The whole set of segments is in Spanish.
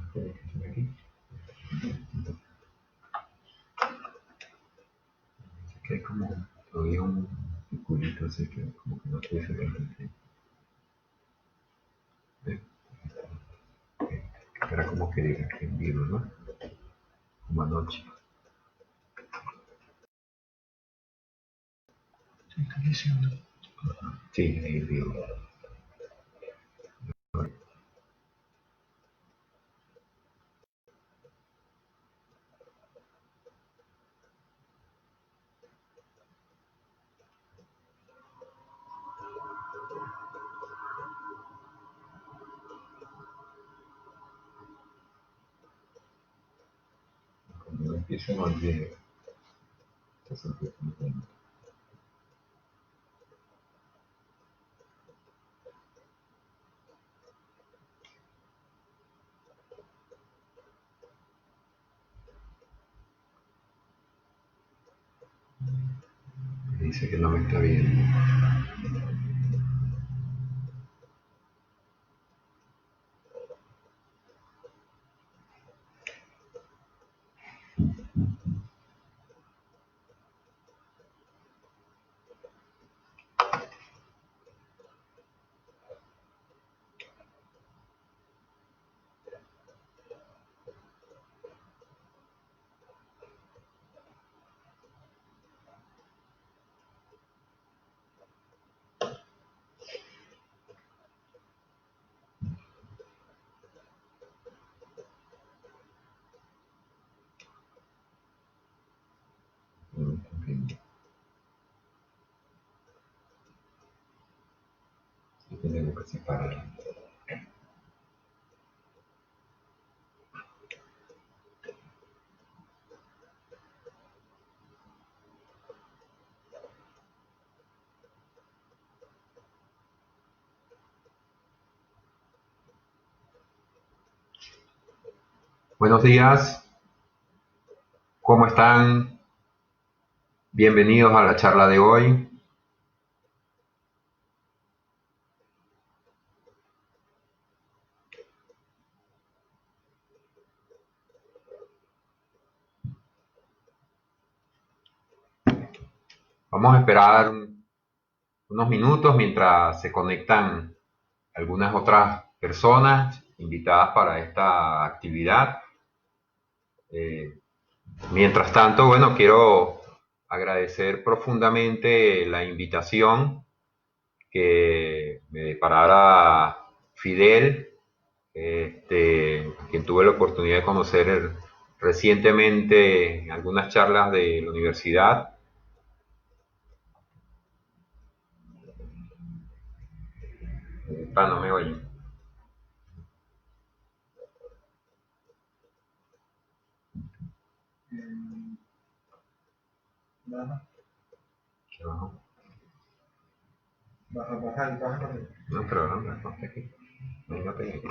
Aquí. Así que hay como todavía un circulito, así que como que no estoy seguro. Era como que diga que en vivo, ¿no? Como anoche. Sí, está diciendo. Sí, ahí en vivo. Cuando empieza a olvidar, se siente como dice que no me está viendo. No me está viendo. Y tenemos que separar. Buenos días, ¿cómo están? Bienvenidos a la charla de hoy. Vamos a esperar unos minutos mientras se conectan algunas otras personas invitadas para esta actividad. Mientras tanto, bueno, quiero agradecer profundamente la invitación que me deparara Fidel, quien tuve la oportunidad de conocer recientemente en algunas charlas de la universidad. No me oyen. Baja, ¿Qué bajo? baja. No, pero no está aquí. No tengo aquí.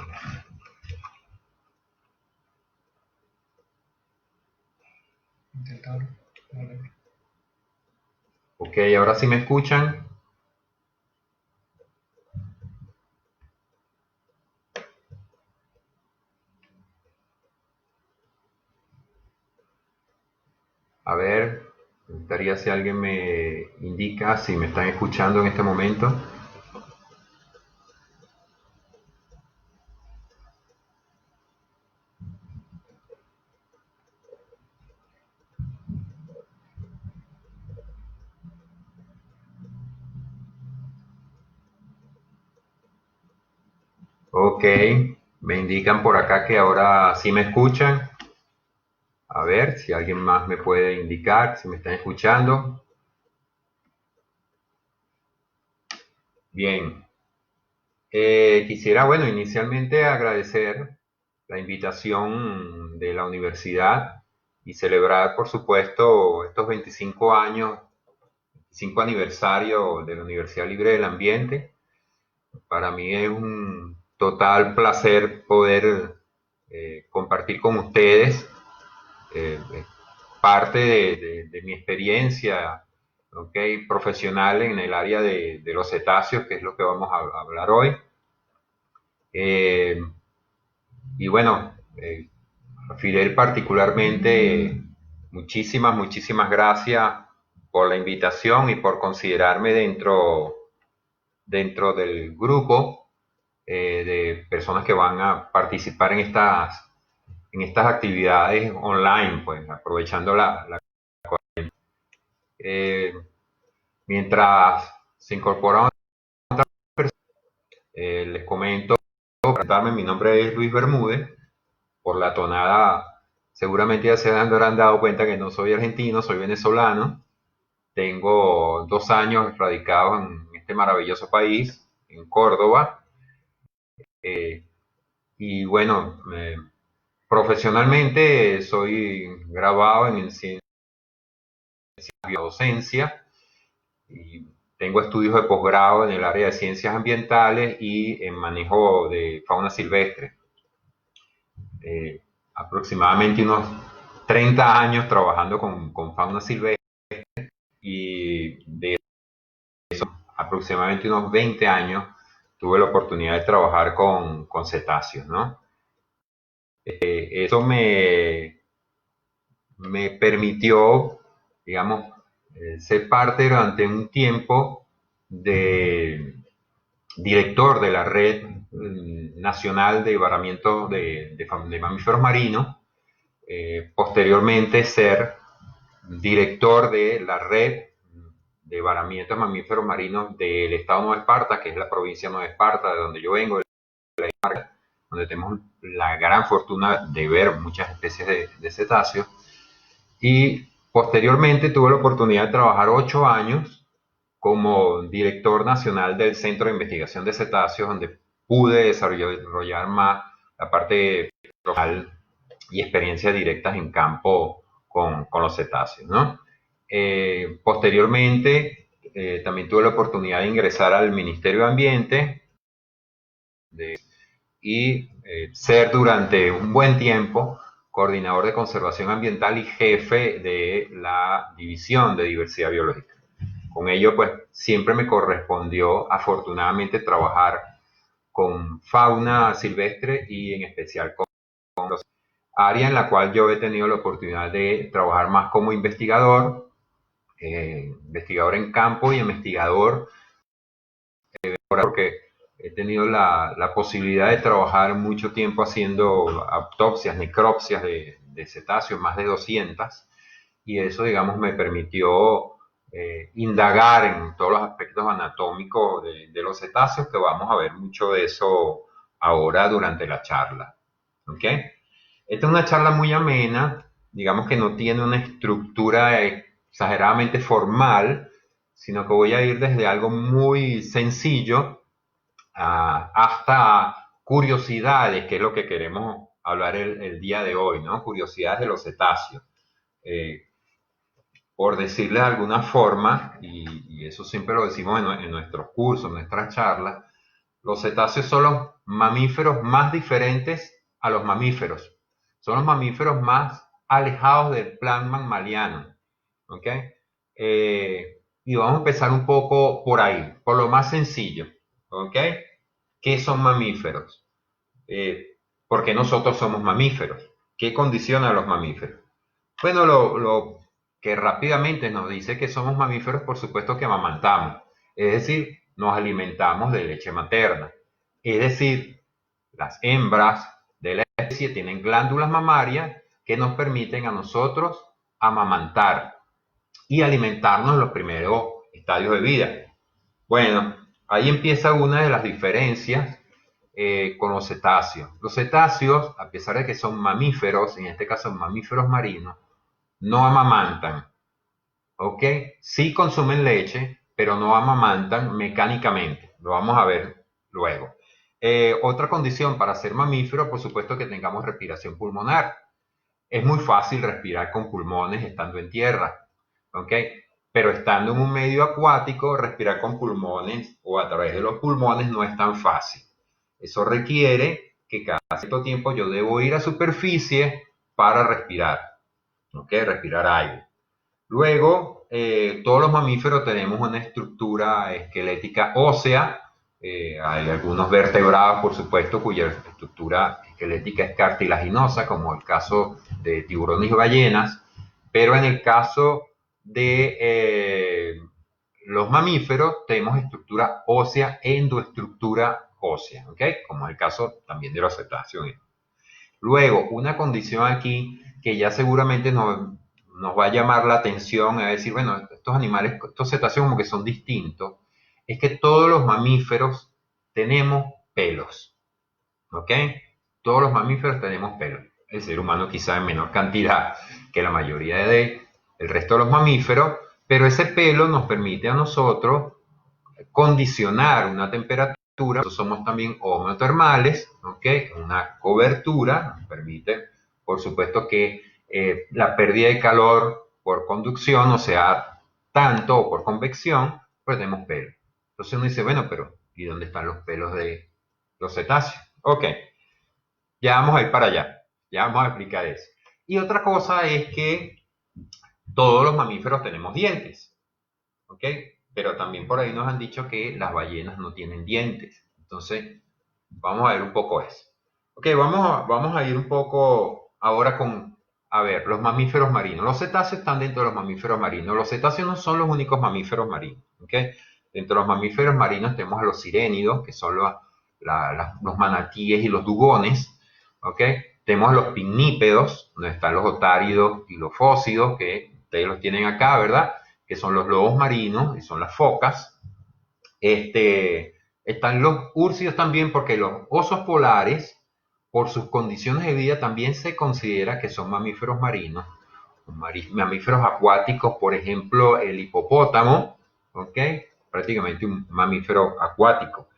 Intentarlo. Vale. Ok, ahora sí me escuchan. A ver, me gustaría si alguien me indica si me están escuchando en este momento. Ok, me indican por acá que ahora sí me escuchan. A ver si alguien más me puede indicar si me están escuchando. Bien, quisiera, bueno, inicialmente agradecer la invitación de la universidad y celebrar, por supuesto, estos 25 años, 25 aniversario de la Universidad Libre del Ambiente. Para mí es un total placer poder compartir con ustedes eh, parte de mi experiencia, okay, profesional en el área de los cetáceos, que es lo que vamos a hablar hoy. Eh, y bueno, Eh, a Fidel particularmente, muchísimas gracias por la invitación y por considerarme dentro del grupo de personas que van a participar en estas actividades online, pues aprovechando eh, mientras se incorporan. Les comento, presentarme, mi nombre es Luis Bermúdez. Por la tonada, seguramente ya se habrán dado cuenta que no soy argentino, soy venezolano. Tengo 2 años radicado en este maravilloso país, en Córdoba. Eh, y bueno, profesionalmente soy graduado en ciencia y docencia y tengo estudios de posgrado en el área de ciencias ambientales y en manejo de fauna silvestre. eh, Aproximadamente unos 30 años trabajando con fauna silvestre y de aproximadamente unos 20 años tuve la oportunidad de trabajar con cetáceos, ¿no? Eso me permitió, digamos, ser parte durante un tiempo de director de la Red Nacional de Varamiento de Mamíferos Marinos, posteriormente ser director de la red de varamientos de mamíferos marinos del estado de Nueva Esparta, que es la provincia de Nueva Esparta, de donde yo vengo, donde tenemos la gran fortuna de ver muchas especies de cetáceos. Y posteriormente tuve la oportunidad de trabajar 8 años como director nacional del Centro de Investigación de Cetáceos, donde pude desarrollar más la parte profesional y experiencias directas en campo con los cetáceos, ¿no? Posteriormente, también tuve la oportunidad de ingresar al Ministerio de Ambiente y ser durante un buen tiempo coordinador de conservación ambiental y jefe de la División de Diversidad Biológica. Con ello, pues siempre me correspondió afortunadamente trabajar con fauna silvestre y en especial con los área en la cual yo he tenido la oportunidad de trabajar más como investigador, investigador en campo y investigador, porque he tenido la posibilidad de trabajar mucho tiempo haciendo autopsias, necropsias de cetáceos, más de 200, y eso, digamos, me permitió indagar en todos los aspectos anatómicos de los cetáceos, que vamos a ver mucho de eso ahora durante la charla. ¿Ok? Esta es una charla muy amena, digamos que no tiene una estructura exageradamente formal, sino que voy a ir desde algo muy sencillo hasta curiosidades, que es lo que queremos hablar el día de hoy, ¿no? Curiosidades de los cetáceos. Eh, por decirle de alguna forma, y eso siempre lo decimos en nuestros cursos, en nuestras charlas, los cetáceos son los mamíferos más diferentes a los mamíferos. Son los mamíferos más alejados del plan mammaliano. ¿Ok? Y vamos a empezar un poco por ahí, por lo más sencillo. ¿Ok? ¿Qué son mamíferos? ¿Por qué nosotros somos mamíferos? ¿Qué condiciona a los mamíferos? Bueno, lo que rápidamente nos dice que somos mamíferos, por supuesto que amamantamos. Es decir, nos alimentamos de leche materna. Es decir, las hembras de la especie tienen glándulas mamarias que nos permiten a nosotros amamantar y alimentarnos en los primeros estadios de vida. Bueno, ahí empieza una de las diferencias con los cetáceos. Los cetáceos, a pesar de que son mamíferos, en este caso mamíferos marinos, no amamantan, ¿ok? Sí consumen leche, pero no amamantan mecánicamente. Lo vamos a ver luego. Otra condición para ser mamífero, por supuesto, que tengamos respiración pulmonar. Es muy fácil respirar con pulmones estando en tierra, ¿ok? Pero estando en un medio acuático, respirar con pulmones o a través de los pulmones no es tan fácil. Eso requiere que cada cierto tiempo yo debo ir a superficie para respirar, ¿ok? Respirar aire. Luego, todos los mamíferos tenemos una estructura esquelética ósea. Hay algunos vertebrados, por supuesto, cuya estructura esquelética es cartilaginosa, como el caso de tiburones y ballenas, pero en el caso de los mamíferos tenemos estructura ósea, endoestructura ósea, ¿ok? Como es el caso también de los cetáceos. Luego, una condición aquí que ya seguramente nos va a llamar la atención, es decir, bueno, estos animales, estos cetáceos como que son distintos, es que todos los mamíferos tenemos pelos, ¿ok? Todos los mamíferos tenemos pelos. El ser humano quizá en menor cantidad que la mayoría del resto de los mamíferos, pero ese pelo nos permite a nosotros condicionar una temperatura. Nosotros somos también homeotermales, ¿ok? Una cobertura nos permite, por supuesto, que la pérdida de calor por conducción no sea tanto o por convección, pues tenemos pelo. Entonces uno dice, bueno, pero ¿y dónde están los pelos de los cetáceos? Ok, ya vamos a ir para allá, ya vamos a explicar eso. Y otra cosa es que todos los mamíferos tenemos dientes, ¿ok? Pero también por ahí nos han dicho que las ballenas no tienen dientes. Entonces, vamos a ver un poco eso. Ok, vamos a ir un poco ahora con, a ver, los mamíferos marinos. Los cetáceos están dentro de los mamíferos marinos. Los cetáceos no son los únicos mamíferos marinos, ¿ok? Dentro de los mamíferos marinos tenemos a los sirénidos, que son los manatíes y los dugones, ¿ok? Tenemos a los pinnípedos, donde están los otáridos y los fósidos, que ustedes los tienen acá, ¿verdad? Que son los lobos marinos y son las focas. Están los úrsidos también, porque los osos polares, por sus condiciones de vida, también se considera que son mamíferos marinos. Mamíferos acuáticos, por ejemplo, el hipopótamo, ¿ok? Prácticamente un mamífero acuático.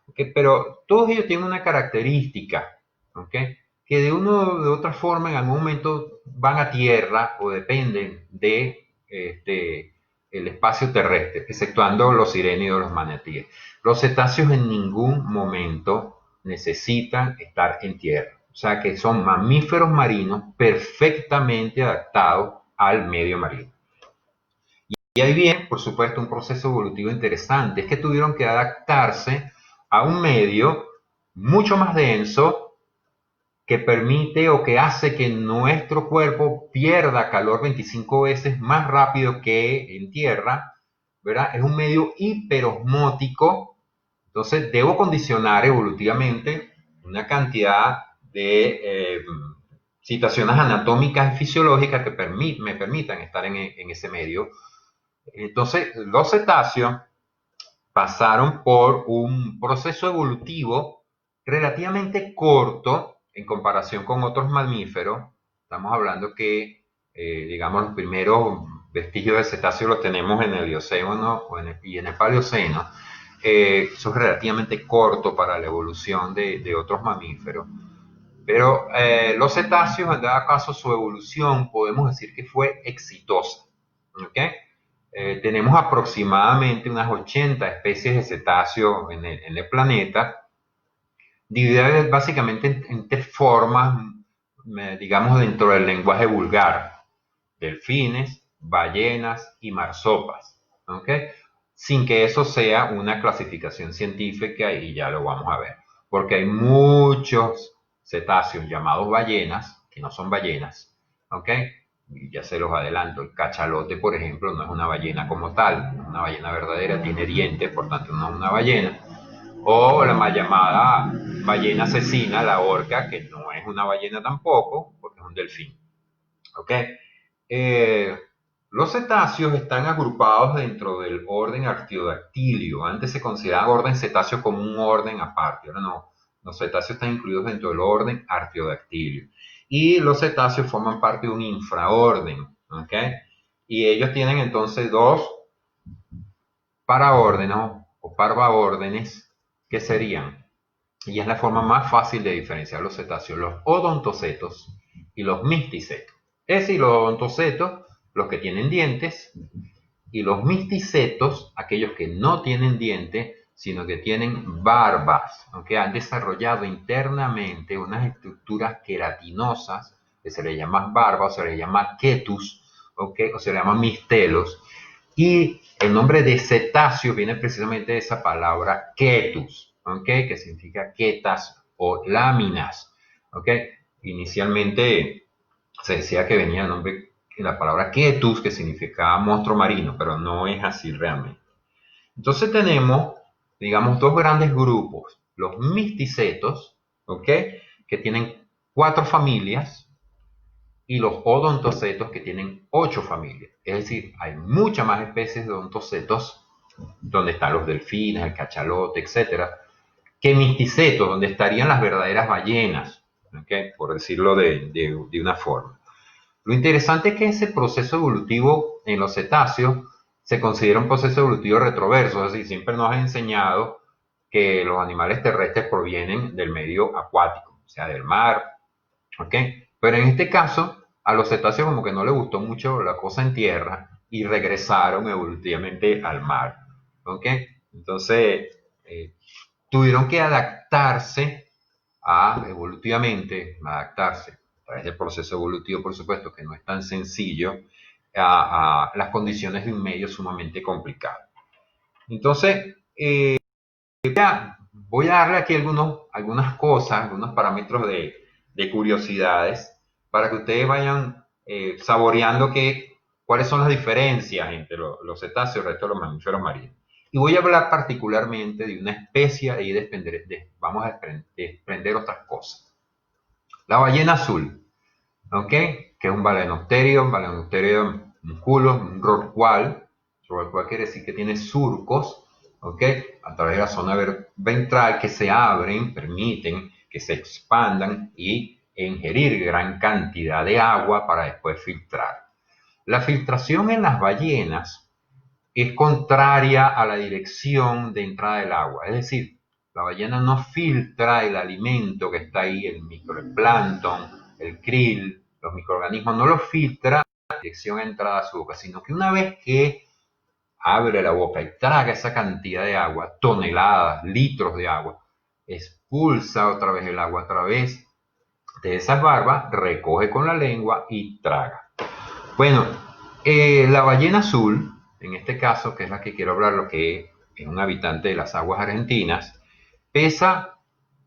¿Okay? Pero todos ellos tienen una característica, ¿ok? Que de una o de otra forma en algún momento van a tierra o dependen de el espacio terrestre, exceptuando los sirénidos y los manatíes. Los cetáceos en ningún momento necesitan estar en tierra. O sea que son mamíferos marinos perfectamente adaptados al medio marino. Y ahí viene, por supuesto, un proceso evolutivo interesante. Es que tuvieron que adaptarse a un medio mucho más denso que permite o que hace que nuestro cuerpo pierda calor 25 veces más rápido que en tierra, ¿verdad? Es un medio hiperosmótico. Entonces, debo condicionar evolutivamente una cantidad de situaciones anatómicas y fisiológicas que me permitan estar en ese medio. Entonces, los cetáceos pasaron por un proceso evolutivo relativamente corto en comparación con otros mamíferos. Estamos hablando que, digamos, los primeros vestigios de cetáceos los tenemos en el Eoceno y en el Paleoceno. Eso es relativamente corto para la evolución de otros mamíferos. Pero los cetáceos, en dado caso, su evolución podemos decir que fue exitosa. ¿Okay? Tenemos aproximadamente unas 80 especies de cetáceos en el planeta, divididas básicamente en tres formas, digamos, dentro del lenguaje vulgar: delfines, ballenas y marsopas. ¿Okay? Sin que eso sea una clasificación científica, y ya lo vamos a ver, porque hay muchos cetáceos llamados ballenas que no son ballenas, ¿ok? Y ya se los adelanto, el cachalote, por ejemplo, no es una ballena como tal, no es una ballena verdadera, tiene dientes, por tanto no es una ballena. O la mal llamada ballena asesina, la orca, que no es una ballena tampoco, porque es un delfín, ¿ok? Eh, los cetáceos están agrupados dentro del orden Artiodactylio. Antes se consideraba orden cetáceo como un orden aparte, ahora no. Los cetáceos están incluidos dentro del orden Artiodactylio. Y los cetáceos forman parte de un infraorden, ¿ok? Y ellos tienen entonces dos paraórdenes o parvaórdenes, que serían, y es la forma más fácil de diferenciar los cetáceos, los odontocetos y los misticetos. Es decir, los odontocetos, los que tienen dientes, y los misticetos, aquellos que no tienen dientes, sino que tienen barbas, aunque han desarrollado internamente unas estructuras queratinosas, que se les llama barba, o se les llama quetus, ¿okay? O se les llama mistelos, y el nombre de cetáceo viene precisamente de esa palabra quetus, ¿okay? Que significa quetas o láminas. ¿ok? Inicialmente se decía que venía el nombre, la palabra quietus, que significaba monstruo marino, pero no es así realmente. Entonces tenemos, digamos, dos grandes grupos, los misticetos, ¿ok? Que tienen 4 familias, y los odontocetos que tienen 8 familias. Es decir, hay muchas más especies de odontocetos, donde están los delfines, el cachalote, etcétera, que misticetos, donde estarían las verdaderas ballenas, ¿okay? Por decirlo de una forma. Lo interesante es que ese proceso evolutivo en los cetáceos se considera un proceso evolutivo retroverso, es decir, siempre nos ha enseñado que los animales terrestres provienen del medio acuático, o sea, del mar, ¿ok? Pero en este caso, a los cetáceos como que no les gustó mucho la cosa en tierra y regresaron evolutivamente al mar, ¿ok? Entonces, tuvieron que adaptarse evolutivamente, adaptarse a través del proceso evolutivo, por supuesto, que no es tan sencillo, a las condiciones de un medio sumamente complicado. Entonces, voy a darle aquí algunas cosas, algunos parámetros de curiosidades para que ustedes vayan saboreando cuáles son las diferencias entre los cetáceos y el resto de los mamíferos marinos. Y voy a hablar particularmente de una especie y vamos a desprender otras cosas. La ballena azul, ¿ok? Que es un balenopterio musculo, un rorcual. Rorcual quiere decir que tiene surcos, ¿ok? A través de la zona ventral que se abren, permiten que se expandan y ingerir gran cantidad de agua para después filtrar. La filtración en las ballenas es contraria a la dirección de entrada del agua, es decir, la ballena no filtra el alimento que está ahí, el microplancton, el krill, los microorganismos, no lo filtra en dirección a entrada a su boca, sino que una vez que abre la boca y traga esa cantidad de agua, toneladas, litros de agua, expulsa otra vez el agua a través de esas barbas, recoge con la lengua y traga. Bueno, la ballena azul, en este caso, que es la que quiero hablar, lo que es un habitante de las aguas argentinas, pesa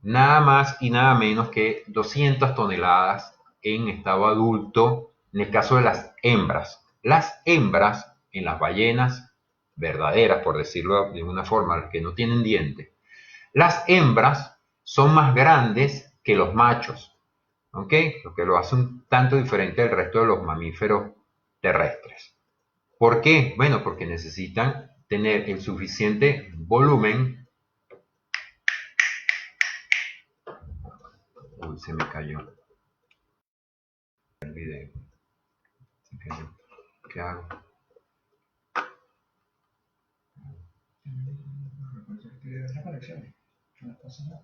nada más y nada menos que 200 toneladas en estado adulto, en el caso de las hembras. Las hembras en las ballenas verdaderas, por decirlo de una forma, las que no tienen dientes, las hembras son más grandes que los machos, ¿ok? Lo que lo hace un tanto diferente del resto de los mamíferos terrestres. ¿Por qué? Bueno, porque necesitan tener el suficiente volumen. Uy, se me cayó el video. Se cayó. ¿Qué hago? La conexión. No pasa nada.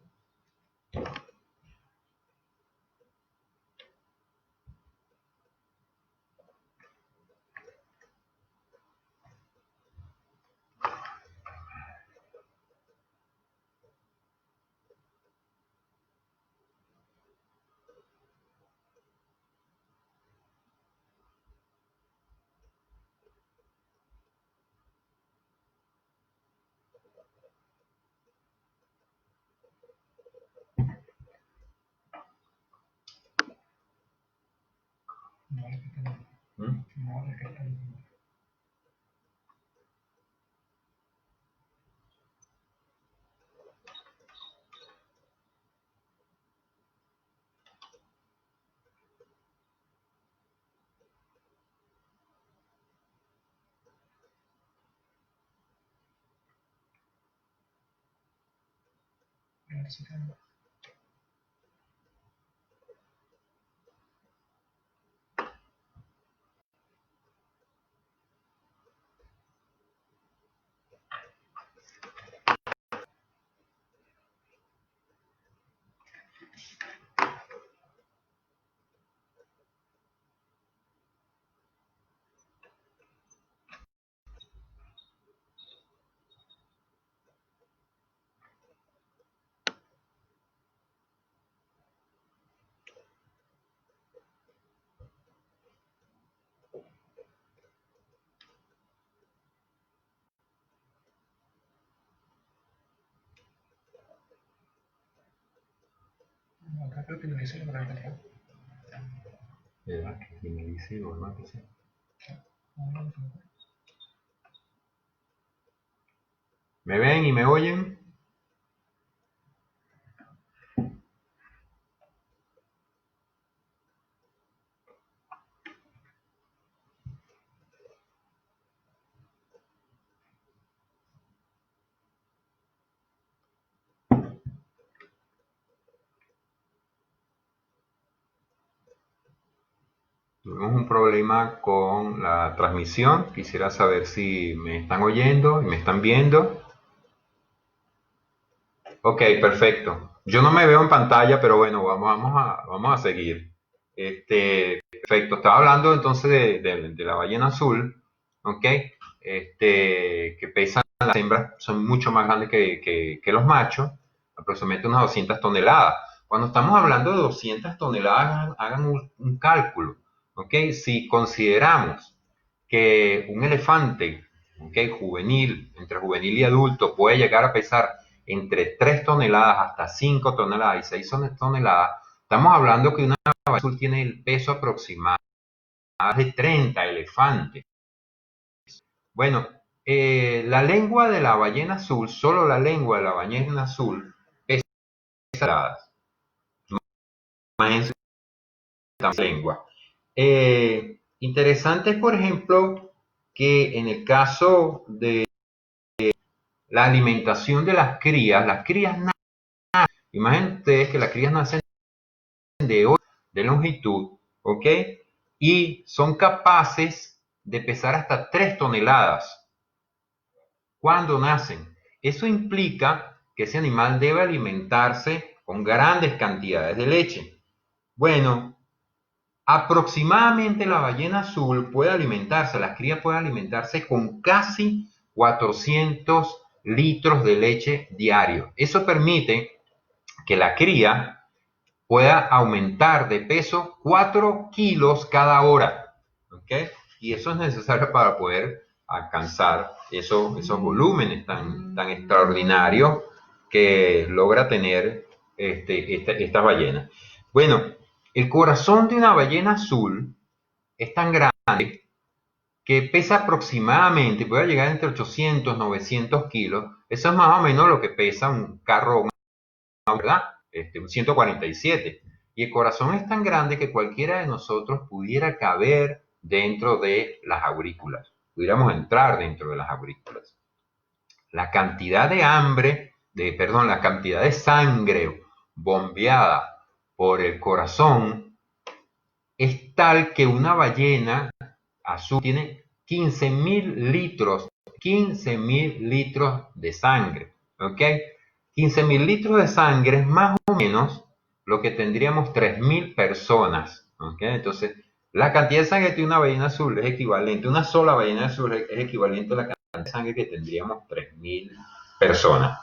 No, es que está bien. No, es que está bien. A ver si cambia. No, acá creo que lo dice la verdad. ¿Verdad? Que me dice, ¿no? Que sí. ¿Me ven y me oyen? Tuvimos un problema con la transmisión. Quisiera saber si me están oyendo y me están viendo. Ok, perfecto. Yo no me veo en pantalla, pero bueno, vamos a seguir. Perfecto. Estaba hablando entonces de la ballena azul, ¿ok? Que pesan, las hembras son mucho más grandes que los machos, aproximadamente unas 200 toneladas. Cuando estamos hablando de 200 toneladas, hagan un cálculo, ¿ok? Si consideramos que un elefante, ¿ok? Juvenil, entre juvenil y adulto, puede llegar a pesar entre 3 toneladas hasta 5 toneladas y 6 toneladas, estamos hablando que una ballena azul tiene el peso aproximado de 30 elefantes. Bueno, la lengua de la ballena azul, solo la lengua de la ballena azul, pesa toneladas, más en su lengua. Interesante, por ejemplo, que en el caso de la alimentación de las crías nacen, imaginen ustedes que las crías nacen de 8 de longitud, ¿ok? Y son capaces de pesar hasta 3 toneladas cuando nacen. Eso implica que ese animal debe alimentarse con grandes cantidades de leche. Bueno, aproximadamente la ballena azul puede alimentarse, las crías pueden alimentarse con casi 400 litros de leche diario. Eso permite que la cría pueda aumentar de peso 4 kilos cada hora. ¿Okay? Y eso es necesario para poder alcanzar esos volúmenes tan extraordinarios que logra tener esta ballena. Bueno, el corazón de una ballena azul es tan grande que pesa aproximadamente, puede llegar entre 800 y 900 kilos. Eso es más o menos lo que pesa un carro, ¿verdad? Un 147. Y el corazón es tan grande que cualquiera de nosotros pudiera caber dentro de las aurículas. Pudiéramos entrar dentro de las aurículas. La cantidad de la cantidad de sangre bombeada por el corazón es tal que una ballena azul tiene 15.000 litros de sangre, ¿ok? 15.000 litros de sangre es más o menos lo que tendríamos 3.000 personas, ¿ok? Entonces, la cantidad de sangre que tiene una ballena azul es equivalente, una sola ballena azul es equivalente a la cantidad de sangre que tendríamos 3.000 personas.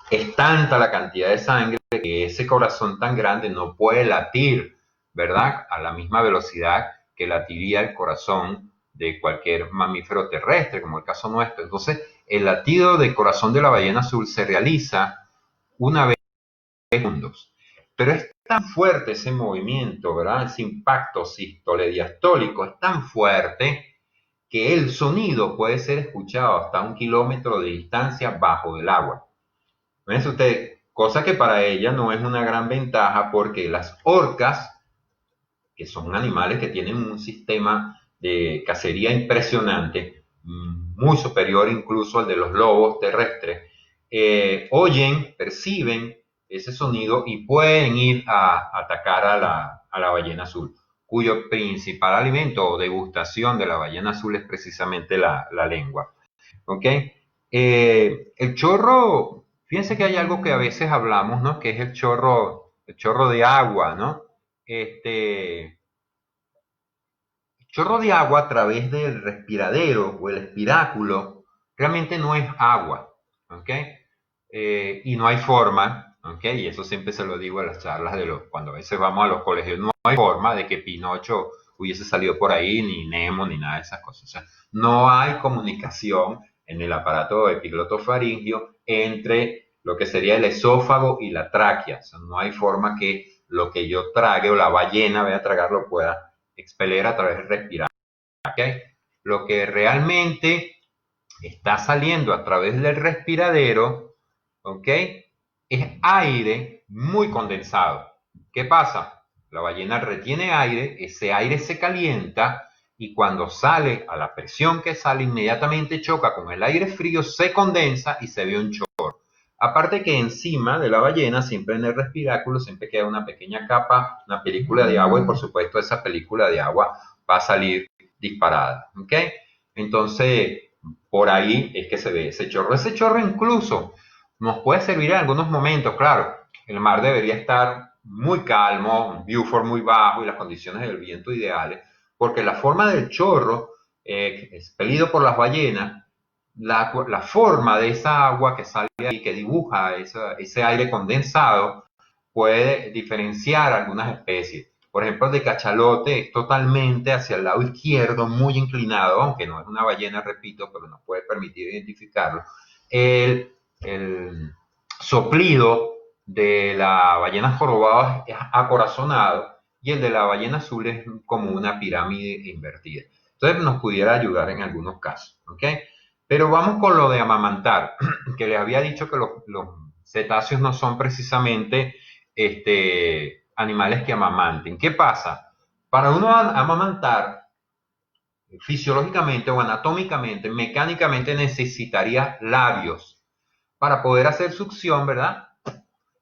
Es tanta la cantidad de sangre que ese corazón tan grande no puede latir, ¿verdad? A la misma velocidad que latiría el corazón de cualquier mamífero terrestre, como el caso nuestro. Entonces, el latido del corazón de la ballena azul se realiza una vez en segundos. Pero es tan fuerte ese movimiento, ¿verdad? Ese impacto sístole-diastólico es tan fuerte que el sonido puede ser escuchado hasta 1 kilómetro de distancia bajo el agua. Fíjense usted, cosa que para ella no es una gran ventaja porque las orcas, que son animales que tienen un sistema de cacería impresionante, muy superior incluso al de los lobos terrestres, oyen, perciben ese sonido y pueden ir a atacar a la ballena azul, cuyo principal alimento o degustación de la ballena azul es precisamente la lengua. ¿Ok? El chorro, fíjense que hay algo que a veces hablamos, ¿no? Que es el chorro de agua, ¿no? El chorro de agua a través del respiradero o el espiráculo realmente no es agua, ¿ok? Y no hay forma, ¿ok? Y eso siempre se lo digo en las charlas cuando a veces vamos a los colegios, no hay forma de que Pinocho hubiese salido por ahí, ni Nemo, ni nada de esas cosas. O sea, no hay comunicación en el aparato epiglotofaringio entre lo que sería el esófago y la tráquea. O sea, no hay forma que lo que yo trague o la ballena vaya a tragar lo pueda expeler a través del respirar. ¿Okay? Lo que realmente está saliendo a través del respiradero, ¿ok? Es aire muy condensado. ¿Qué pasa? La ballena retiene aire, ese aire se calienta y cuando sale a la presión que sale inmediatamente choca con el aire frío, se condensa y se ve un chorro. Aparte que encima de la ballena, siempre en el respiráculo, siempre queda una pequeña capa, una película de agua y por supuesto esa película de agua va a salir disparada. ¿Ok? Entonces, por ahí es que se ve ese chorro. Ese chorro incluso nos puede servir en algunos momentos, claro. El mar debería estar muy calmo, Beaufort muy bajo y las condiciones del viento ideales, porque la forma del chorro expelido por las ballenas, la forma de esa agua que sale ahí, que dibuja ese aire condensado, puede diferenciar algunas especies. Por ejemplo, el de cachalote es totalmente hacia el lado izquierdo, muy inclinado, aunque no es una ballena, repito, pero nos puede permitir identificarlo. El soplido de la ballena jorobada es acorazonado y el de la ballena azul es como una pirámide invertida. Entonces nos pudiera ayudar en algunos casos. ¿Ok? Pero vamos con lo de amamantar, que les había dicho que los cetáceos no son precisamente animales que amamanten. ¿Qué pasa? Para uno amamantar, fisiológicamente o anatómicamente, mecánicamente necesitaría labios para poder hacer succión, ¿verdad?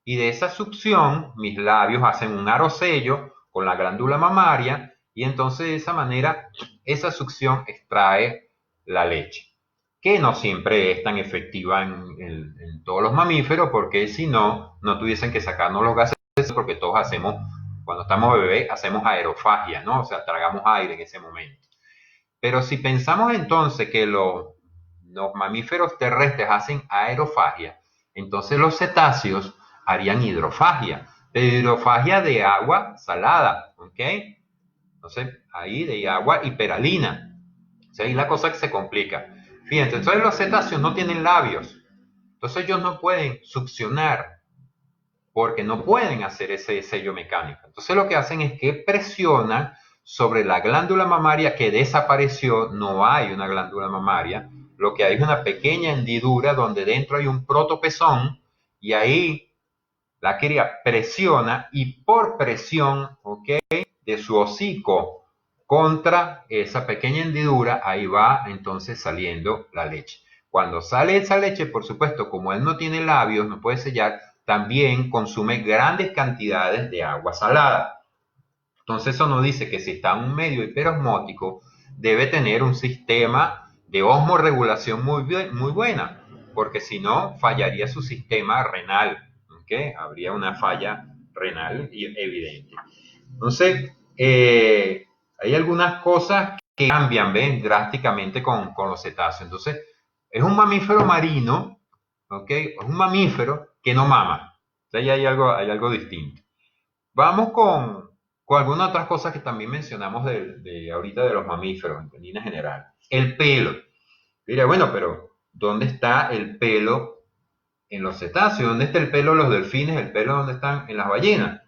Y de esa succión, mis labios hacen un arosello con la glándula mamaria y entonces de esa manera, esa succión extrae la leche, que no siempre es tan efectiva en todos los mamíferos, porque si no, no tuviesen que sacarnos los gases, porque todos hacemos, cuando estamos bebés, hacemos aerofagia, ¿no? O sea, tragamos aire en ese momento. Pero si pensamos entonces que los mamíferos terrestres hacen aerofagia, entonces los cetáceos harían hidrofagia, pero hidrofagia de agua salada, ¿ok? Entonces, ahí de agua hiperalina. O sea, ahí la cosa que se complica. Fíjense, entonces los cetáceos no tienen labios, entonces ellos no pueden succionar porque no pueden hacer ese sello mecánico. Entonces lo que hacen es que presionan sobre la glándula mamaria que desapareció, no hay una glándula mamaria, lo que hay es una pequeña hendidura donde dentro hay un protopezón y ahí la cría presiona y por presión, ¿ok? De su hocico contra esa pequeña hendidura, ahí va entonces saliendo la leche. Cuando sale esa leche, por supuesto, como él no tiene labios, no puede sellar, también consume grandes cantidades de agua salada. Entonces eso nos dice que si está en un medio hiperosmótico, debe tener un sistema de osmorregulación muy buena, porque si no, fallaría su sistema renal, ¿okay? Habría una falla renal evidente. Entonces, hay algunas cosas que cambian, ¿ven? Drásticamente con los cetáceos. Entonces, es un mamífero marino, ¿ok? Es un mamífero que no mama. Entonces, ahí hay algo distinto. Vamos con algunas otras cosas que también mencionamos ahorita de los mamíferos, en línea general. El pelo. Mira, bueno, pero ¿dónde está el pelo en los cetáceos? ¿Dónde está el pelo en los delfines? ¿El pelo dónde están en las ballenas?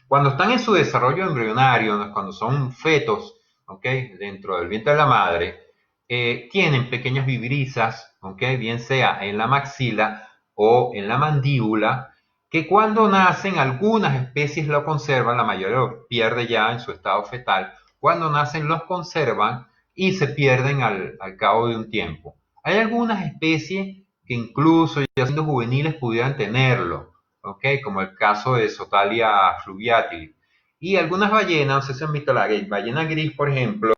Cuando están en su desarrollo embrionario, cuando son fetos, ¿okay? Dentro del vientre de la madre, tienen pequeñas vibrisas, ¿okay? Bien sea en la maxila o en la mandíbula, que cuando nacen algunas especies lo conservan, la mayoría lo pierde ya en su estado fetal, cuando nacen los conservan y se pierden al cabo de un tiempo. Hay algunas especies que incluso ya siendo juveniles pudieran tenerlo, ¿okay? Como el caso de Sotalia fluviatili. Y algunas ballenas, no sé si han visto la ballena gris, por ejemplo,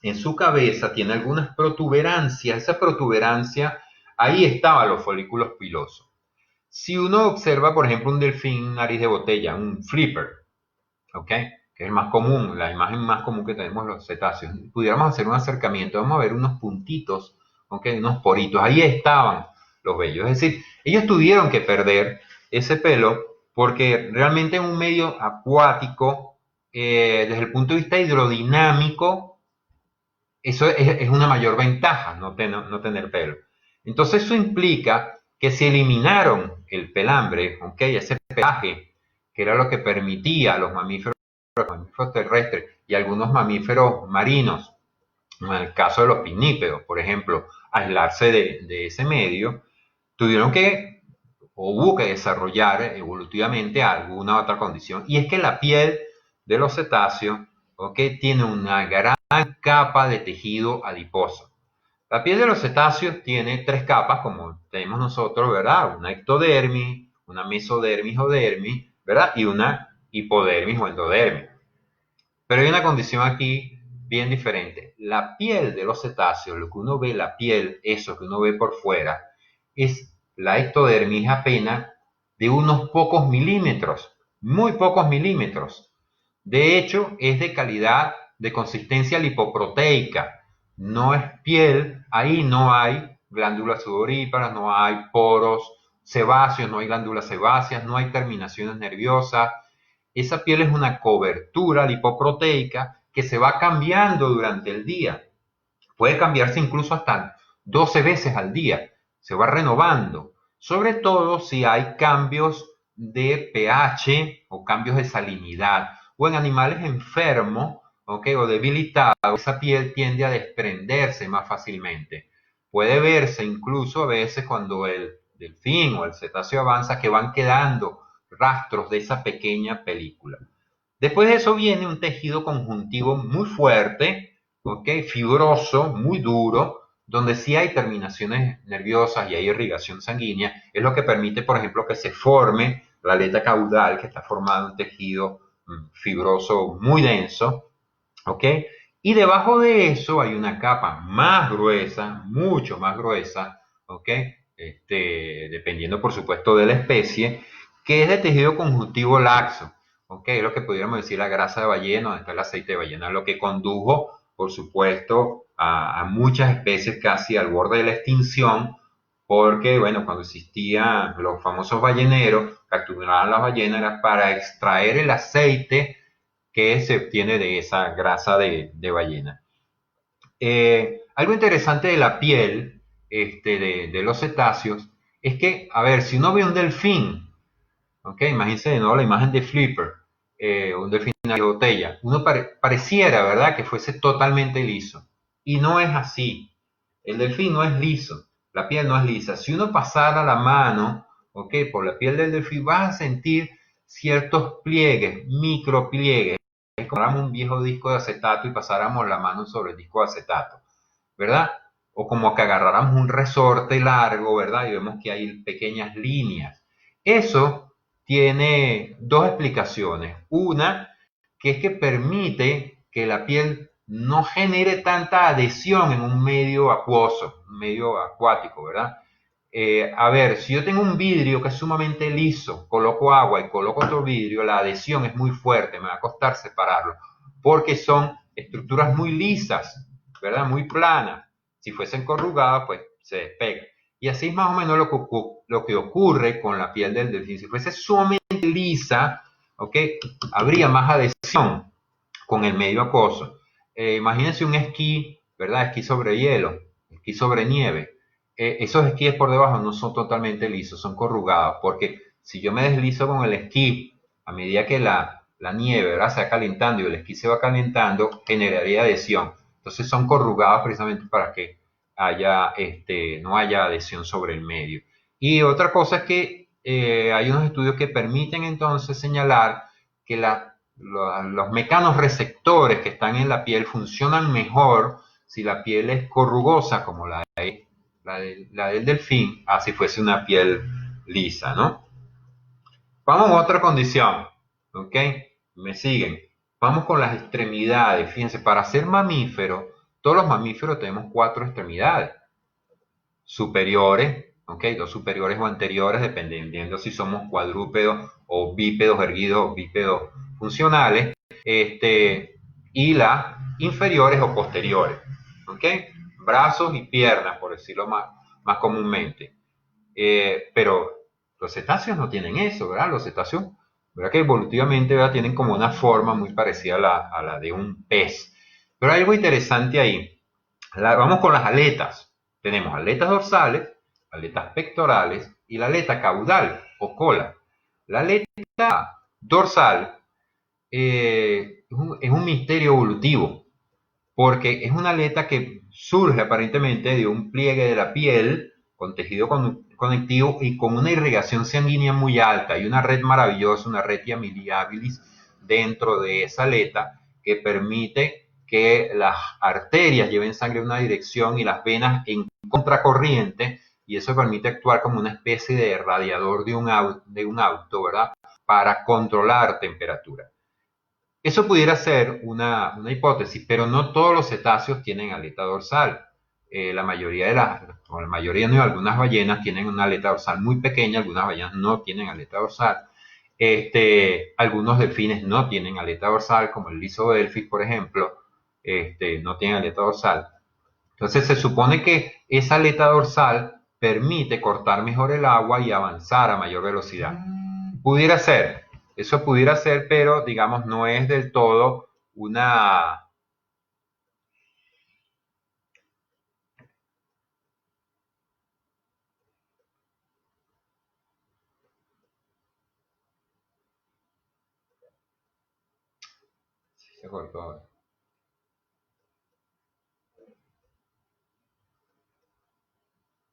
en su cabeza tiene algunas protuberancias. Esa protuberancia, ahí estaban los folículos pilosos. Si uno observa, por ejemplo, un delfín nariz de botella, un flipper, ¿ok? Que es el más común, la imagen más común que tenemos los cetáceos, pudiéramos hacer un acercamiento, vamos a ver unos puntitos, ¿ok? Unos poritos, ahí estaban los vellos. Es decir, ellos tuvieron que perder ese pelo porque realmente en un medio acuático, desde el punto de vista hidrodinámico, eso es una mayor ventaja, no tener pelo. Entonces eso implica que si eliminaron el pelambre, ese pelaje, que era lo que permitía a los mamíferos terrestres y algunos mamíferos marinos, en el caso de los pinnípedos, por ejemplo, aislarse de ese medio, tuvieron que o hubo que desarrollar evolutivamente alguna otra condición. Y es que la piel de los cetáceos, tiene una gran capa de tejido adiposo. La piel de los cetáceos tiene tres capas, como tenemos nosotros, ¿verdad? Una ectodermis, una mesodermis o dermis, ¿verdad? Y una hipodermis o endodermis. Pero hay una condición aquí bien diferente. La piel de los cetáceos, lo que uno ve, la piel, eso que uno ve por fuera, es la ectodermis apenas de unos pocos milímetros, muy pocos milímetros. De hecho, es de calidad, de consistencia lipoproteica. No es piel, ahí no hay glándulas sudoríparas, no hay poros sebáceos, no hay glándulas sebáceas, no hay terminaciones nerviosas. Esa piel es una cobertura lipoproteica que se va cambiando durante el día. Puede cambiarse incluso hasta 12 veces al día. Se va renovando. Sobre todo si hay cambios de pH o cambios de salinidad. O en animales enfermos, o debilitados, esa piel tiende a desprenderse más fácilmente. Puede verse incluso a veces cuando el delfín o el cetáceo avanza que van quedando rastros de esa pequeña película. Después de eso viene un tejido conjuntivo muy fuerte, fibroso, muy duro, donde sí hay terminaciones nerviosas y hay irrigación sanguínea. Es lo que permite, por ejemplo, que se forme la aleta caudal, que está formada en un tejido fibroso muy denso. Y debajo de eso hay una capa más gruesa, mucho más gruesa, dependiendo por supuesto de la especie, que es de tejido conjuntivo laxo, es lo que pudiéramos decir la grasa de ballena, donde está el aceite de ballena, lo que condujo por supuesto a muchas especies casi al borde de la extinción, porque bueno, cuando existían los famosos balleneros, capturaban las ballenas era para extraer el aceite que se obtiene de esa grasa de ballena. Algo interesante de la piel de los cetáceos es que, a ver, si uno ve un delfín, imagínense de nuevo la imagen de Flipper, un delfín de botella, uno pareciera, ¿verdad?, que fuese totalmente liso. Y no es así. El delfín no es liso, la piel no es lisa. Si uno pasara la mano, por la piel del delfín, vas a sentir ciertos pliegues, micropliegues, compramos un viejo disco de acetato y pasáramos la mano sobre el disco de acetato, ¿verdad? O como que agarráramos un resorte largo, ¿verdad? Y vemos que hay pequeñas líneas. Eso tiene dos explicaciones. Una, que es que permite que la piel no genere tanta adhesión en un medio acuoso, un medio acuático, ¿verdad? A ver, si yo tengo un vidrio que es sumamente liso, coloco agua y coloco otro vidrio, la adhesión es muy fuerte, me va a costar separarlo, porque son estructuras muy lisas, ¿verdad? Muy planas. Si fuesen corrugadas, pues se despega. Y así es más o menos lo que ocurre con la piel del delfín. Si fuese sumamente lisa, habría más adhesión con el medio acuoso. Imagínense un esquí, ¿verdad? Esquí sobre hielo, esquí sobre nieve. Esos esquíes por debajo no son totalmente lisos, son corrugados, porque si yo me deslizo con el esquí, a medida que la nieve, ¿verdad?, se va calentando y el esquí se va calentando, generaría adhesión. Entonces son corrugados precisamente para que no haya adhesión sobre el medio. Y otra cosa es que hay unos estudios que permiten entonces señalar que los mecanos receptores que están en la piel funcionan mejor si la piel es corrugosa como la del delfín, si fuese una piel lisa, ¿no? Vamos a otra condición, ¿ok? Me siguen. Vamos con las extremidades. Fíjense, para ser mamífero, todos los mamíferos tenemos cuatro extremidades. Superiores, dos superiores o anteriores, dependiendo si somos cuadrúpedos o bípedos erguidos o bípedos funcionales, y las inferiores o posteriores, brazos y piernas, por decirlo más comúnmente. Pero los cetáceos no tienen eso, ¿verdad? Los cetáceos, ¿verdad?, que evolutivamente, ¿verdad?, tienen como una forma muy parecida a la de un pez. Pero hay algo interesante ahí. Vamos con las aletas. Tenemos aletas dorsales aletas pectorales y la aleta caudal o cola. La aleta dorsal es un misterio evolutivo, porque es una aleta que surge aparentemente de un pliegue de la piel con tejido conectivo y con una irrigación sanguínea muy alta. Hay una red maravillosa, una retia miliabilis dentro de esa aleta que permite que las arterias lleven sangre en una dirección y las venas en contracorriente, y eso permite actuar como una especie de radiador de un auto, ¿verdad? Para controlar temperatura. Eso pudiera ser una hipótesis, pero no todos los cetáceos tienen aleta dorsal. La mayoría o la mayoría no, algunas ballenas tienen una aleta dorsal muy pequeña, algunas ballenas no tienen aleta dorsal. Algunos delfines no tienen aleta dorsal, como el Lysodelphis, por ejemplo, no tiene aleta dorsal. Entonces se supone que esa aleta dorsal permite cortar mejor el agua y avanzar a mayor velocidad. Pudiera ser, eso pudiera ser, pero digamos no es del todo una... Se cortó ahora.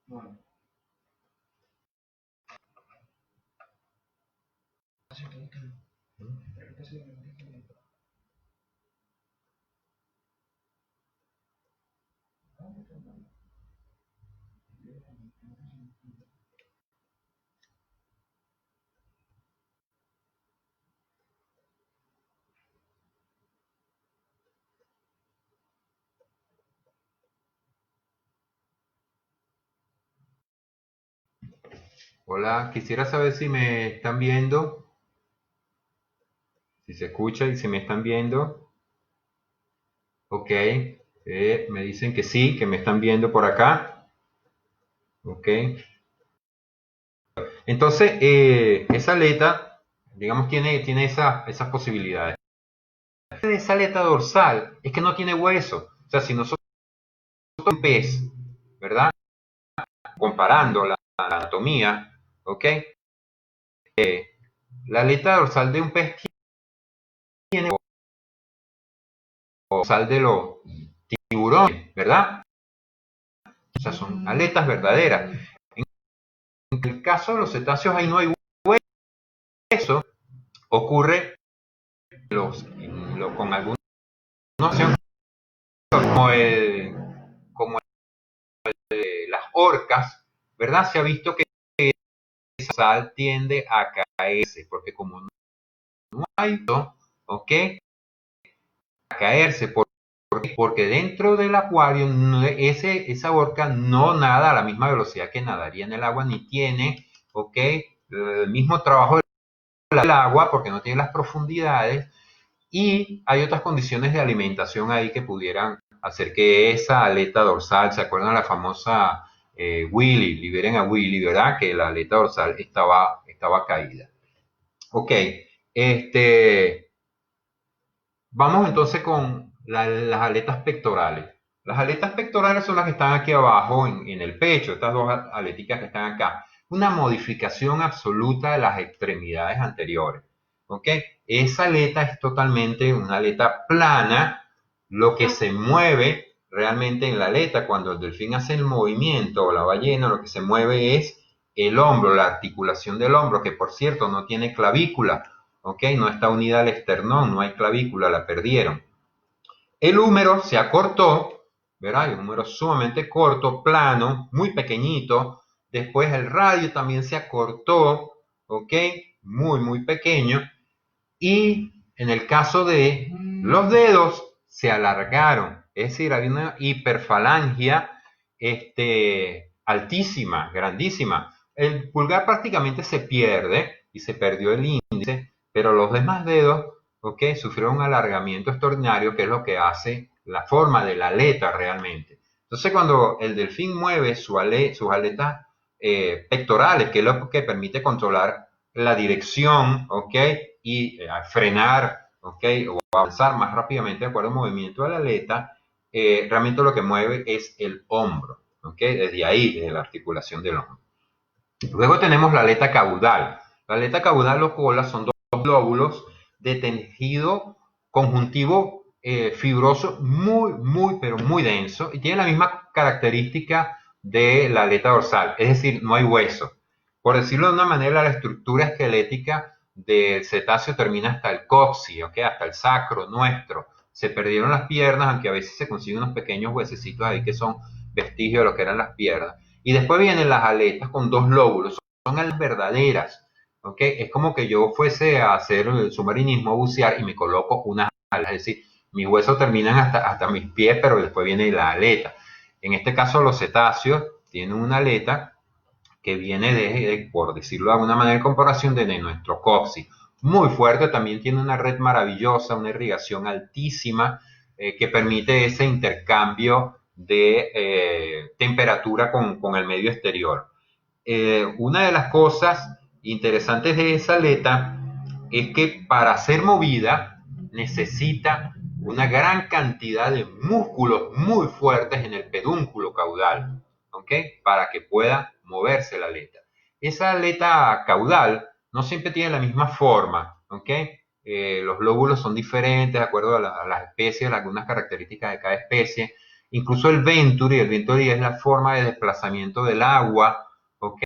Bueno. Hola, quisiera saber si me están viendo, si se escucha y si me están viendo. Ok, me dicen que sí, que me están viendo por acá. Ok, entonces esa aleta, digamos, tiene esas posibilidades. Esa aleta dorsal es que no tiene hueso. O sea, si nosotros un pez, ¿verdad? Comparando la anatomía, ¿ok? La aleta dorsal de un pez tiene dorsal de los tiburones, ¿verdad? O sea, son aletas verdaderas. En el caso de los cetáceos ahí no hay hueso. Ocurre con algunos como las orcas, ¿verdad? Se ha visto que esa sal tiende a caerse, porque como no hay, ¿ok? A caerse, porque dentro del acuario esa orca no nada a la misma velocidad que nadaría en el agua, ni tiene, ¿ok? El mismo trabajo del agua, porque no tiene las profundidades, y hay otras condiciones de alimentación ahí que pudieran hacer que esa aleta dorsal, ¿se acuerdan la famosa Willy, liberen a Willy, ¿verdad? Que la aleta dorsal estaba caída. Ok, vamos entonces con las aletas pectorales. Las aletas pectorales son las que están aquí abajo en el pecho, estas dos aleticas que están acá. Una modificación absoluta de las extremidades anteriores. ¿Ok? Esa aleta es totalmente una aleta plana. Lo que se mueve realmente en la aleta cuando el delfín hace el movimiento o la ballena, lo que se mueve es el hombro, la articulación del hombro, que por cierto no tiene clavícula. ¿Ok? No está unida al esternón, no hay clavícula, la perdieron. El húmero se acortó, ¿verdad? Un húmero sumamente corto, plano, muy pequeñito. Después el radio también se acortó, ¿ok? Muy, muy pequeño. Y en el caso de los dedos, se alargaron. Es decir, había una hiperfalangia altísima, grandísima. El pulgar prácticamente se pierde y se perdió el índice, pero los demás dedos, ¿ok? Sufrieron un alargamiento extraordinario, que es lo que hace la forma de la aleta realmente. Entonces, cuando el delfín mueve sus aletas pectorales, que es lo que permite controlar la dirección, ¿ok? Y frenar, ¿ok? O avanzar más rápidamente de acuerdo al movimiento de la aleta, realmente lo que mueve es el hombro, ¿ok? Desde ahí, desde la articulación del hombro. Luego tenemos la aleta caudal. La aleta caudal o cola son dos glóbulos de tejido conjuntivo fibroso pero muy denso y tiene la misma característica de la aleta dorsal, es decir, no hay hueso. Por decirlo de una manera, la estructura esquelética del cetáceo termina hasta el coxis, ¿okay? Hasta el sacro nuestro. Se perdieron las piernas, aunque a veces se consiguen unos pequeños huesecitos ahí que son vestigios de lo que eran las piernas. Y después vienen las aletas con dos lóbulos, son alas verdaderas, ¿ok? Es como que yo fuese a hacer el submarinismo, a bucear y me coloco unas alas, es decir, mis huesos terminan hasta mis pies, pero después viene la aleta. En este caso los cetáceos tienen una aleta que viene por decirlo de alguna manera, en comparación de nuestro coxis. Muy fuerte, también tiene una red maravillosa, una irrigación altísima que permite ese intercambio de temperatura con el medio exterior. Una de las cosas interesantes de esa aleta es que para ser movida necesita una gran cantidad de músculos muy fuertes en el pedúnculo caudal, ¿ok? Para que pueda moverse la aleta. Esa aleta caudal no siempre tiene la misma forma, ¿ok? Los lóbulos son diferentes de acuerdo a las especies, a algunas características de cada especie. Incluso el venturi es la forma de desplazamiento del agua, ¿ok?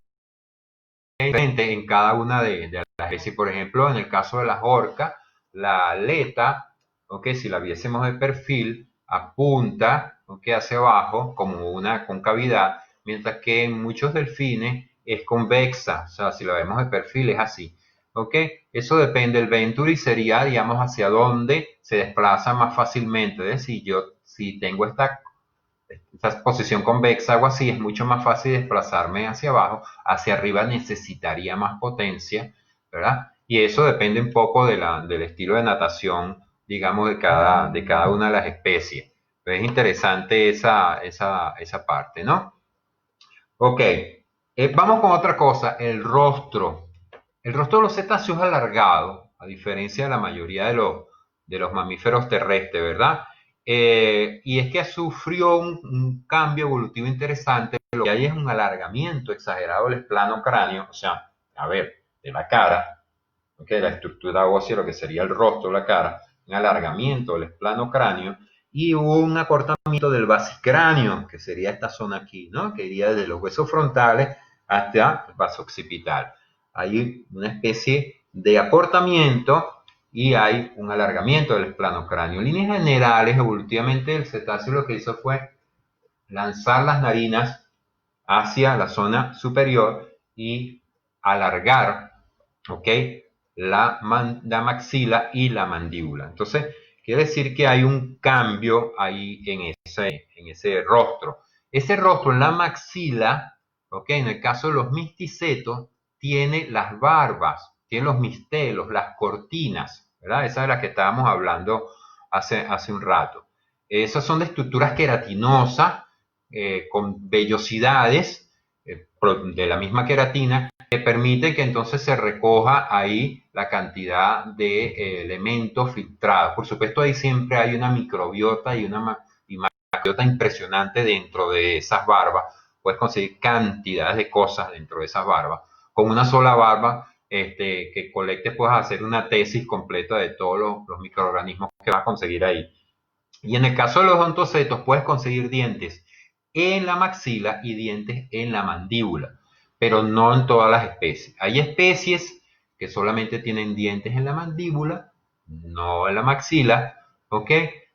Diferente en cada una de las especies. Por ejemplo, en el caso de las orcas, la aleta, ¿ok? Si la viésemos de perfil, apunta, ¿ok? Hacia abajo como una concavidad, mientras que en muchos delfines es convexa, o sea, si la vemos de perfil es así, ¿ok? Eso depende, el venturi sería, digamos, hacia dónde se desplaza más fácilmente, es decir, yo si tengo esta posición convexa o así, es mucho más fácil desplazarme hacia abajo, hacia arriba necesitaría más potencia, ¿verdad? Y eso depende un poco del estilo de natación, digamos, de cada una de las especies. Pero es interesante esa parte, ¿no? Ok, vamos con otra cosa, el rostro. El rostro de los cetáceos es alargado, a diferencia de la mayoría de los mamíferos terrestres, ¿verdad? Y es que sufrió un cambio evolutivo interesante. Lo que hay es un alargamiento exagerado del plano cráneo, o sea, a ver, de la cara, ¿okay? La estructura ósea, lo que sería el rostro, la cara, un alargamiento del plano cráneo y hubo un acortamiento del basicráneo, que sería esta zona aquí, ¿no? Que iría desde los huesos frontales hasta el vaso occipital. Hay una especie de acortamiento y hay un alargamiento del plano cráneo. En líneas generales, evolutivamente, el cetáceo lo que hizo fue lanzar las narinas hacia la zona superior y alargar, ¿ok? La maxila y la mandíbula. Entonces, quiere decir que hay un cambio ahí en ese rostro. Ese rostro en la maxila, ¿ok? En el caso de los misticetos, tiene las barbas, tiene los mistelos, las cortinas, ¿verdad? Esa es la que estábamos hablando hace un rato. Esas son de estructuras queratinosas, con vellosidades de la misma queratina que permite que entonces se recoja ahí la cantidad de elementos filtrados. Por supuesto, ahí siempre hay una microbiota y una macrobiota impresionante dentro de esas barbas. Puedes conseguir cantidades de cosas dentro de esas barbas. Con una sola barba que colectes, puedes hacer una tesis completa de todos los microorganismos que vas a conseguir ahí. Y en el caso de los odontocetos, puedes conseguir dientes en la maxila y dientes en la mandíbula, pero no en todas las especies. Hay especies que solamente tienen dientes en la mandíbula, no en la maxila, ¿ok?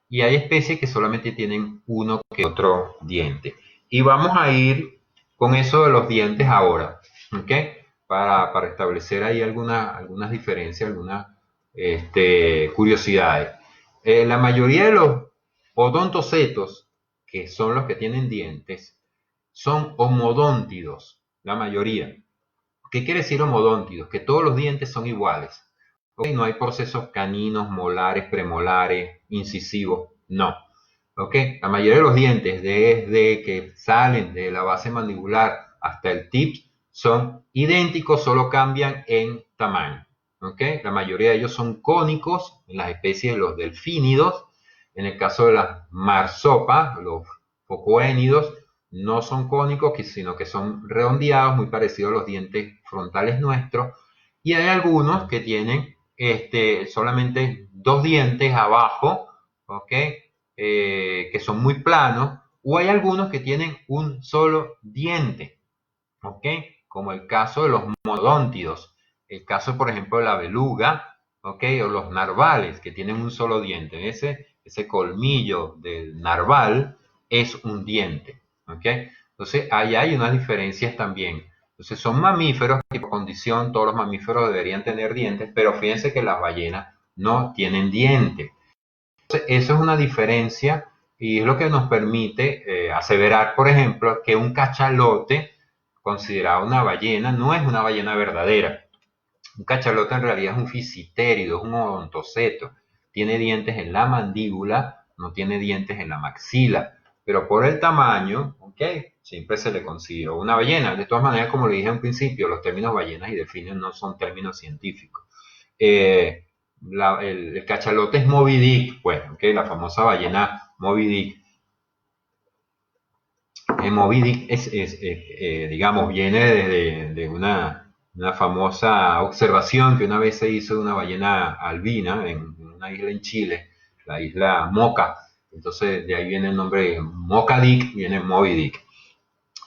Y hay especies que solamente tienen uno que otro diente. Y vamos a ir con eso de los dientes ahora, ¿ok? Para establecer ahí algunas diferencias, algunas curiosidades. La mayoría de los odontocetos, que son los que tienen dientes, son homodóntidos, la mayoría. ¿Qué quiere decir homodóntidos? Que todos los dientes son iguales. ¿Okay? No hay procesos caninos, molares, premolares, incisivos, no. ¿Okay? La mayoría de los dientes, desde que salen de la base mandibular hasta el tip, son idénticos, solo cambian en tamaño. ¿Okay? La mayoría de ellos son cónicos en las especies de los delfínidos. En el caso de las marsopas, los focoénidos, no son cónicos, sino que son redondeados, muy parecidos a los dientes frontales nuestros. Y hay algunos que tienen solamente dos dientes abajo, ¿ok? Que son muy planos, o hay algunos que tienen un solo diente, ¿ok? Como el caso de los monodóntidos, el caso, por ejemplo, de la beluga, ¿ok? O los narvales, que tienen un solo diente. Ese colmillo del narval es un diente, ¿ok? Entonces, ahí hay unas diferencias también. Entonces, son mamíferos que por condición, todos los mamíferos deberían tener dientes, pero fíjense que las ballenas no tienen dientes. Entonces, eso es una diferencia y es lo que nos permite aseverar, por ejemplo, que un cachalote considerado una ballena no es una ballena verdadera. Un cachalote en realidad es un fisitérido, es un odontoceto. Tiene dientes en la mandíbula, no tiene dientes en la maxila, pero por el tamaño, ¿ok? Siempre se le considera una ballena. De todas maneras, como le dije al principio, los términos ballenas y delfines no son términos científicos. Eh, el cachalote es Moby Dick, pues, ¿ok? La famosa ballena Moby Dick. Moby Dick digamos, viene de una famosa observación que una vez se hizo de una ballena albina en una isla en Chile, la isla Moca. Entonces, de ahí viene el nombre Mocha Dick, viene Moby Dick.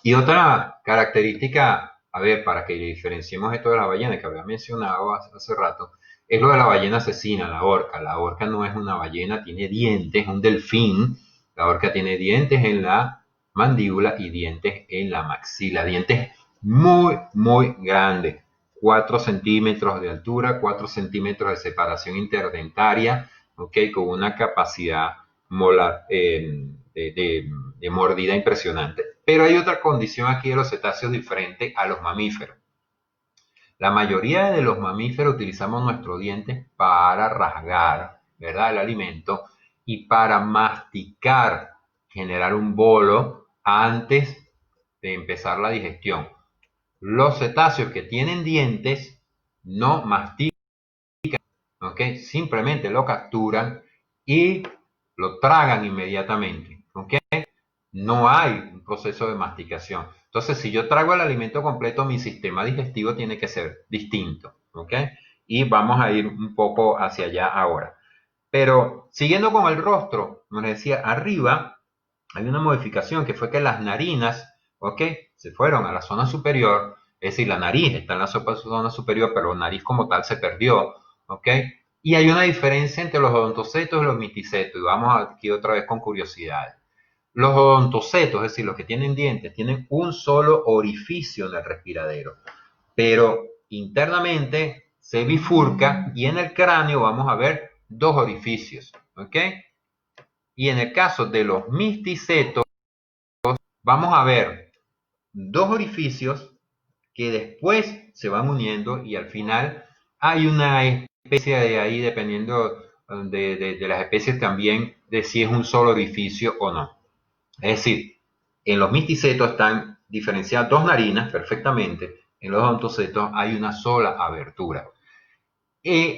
Y otra característica, a ver, para que diferenciemos esto de la ballena que había mencionado hace rato, es lo de la ballena asesina, la orca. La orca no es una ballena, tiene dientes, es un delfín. La orca tiene dientes en la mandíbula y dientes en la maxila. Dientes muy, muy grandes. 4 centímetros de altura, 4 centímetros de separación interdentaria, ¿ok? Con una capacidad molar, de mordida impresionante. Pero hay otra condición aquí de los cetáceos diferente a los mamíferos. La mayoría de los mamíferos utilizamos nuestros dientes para rasgar, ¿verdad?, el alimento y para masticar, generar un bolo antes de empezar la digestión. Los cetáceos que tienen dientes no mastican, ¿ok? Simplemente lo capturan y lo tragan inmediatamente, ¿ok? No hay un proceso de masticación. Entonces, si yo trago el alimento completo, mi sistema digestivo tiene que ser distinto, ¿ok? Y vamos a ir un poco hacia allá ahora. Pero siguiendo con el rostro, como les decía, arriba hay una modificación que fue que las narinas, ¿ok? Se fueron a la zona superior, es decir, la nariz está en la zona superior, pero la nariz como tal se perdió, ¿ok? Y hay una diferencia entre los odontocetos y los misticetos, y vamos aquí otra vez con curiosidades. Los odontocetos, es decir, los que tienen dientes, tienen un solo orificio en el respiradero, pero internamente se bifurca y en el cráneo vamos a ver dos orificios, ¿ok? Y en el caso de los misticetos, vamos a ver dos orificios que después se van uniendo y al final hay una especie de ahí, dependiendo de las especies también, de si es un solo orificio o no. Es decir, en los misticetos están diferenciadas dos narinas perfectamente, en los odontocetos hay una sola abertura.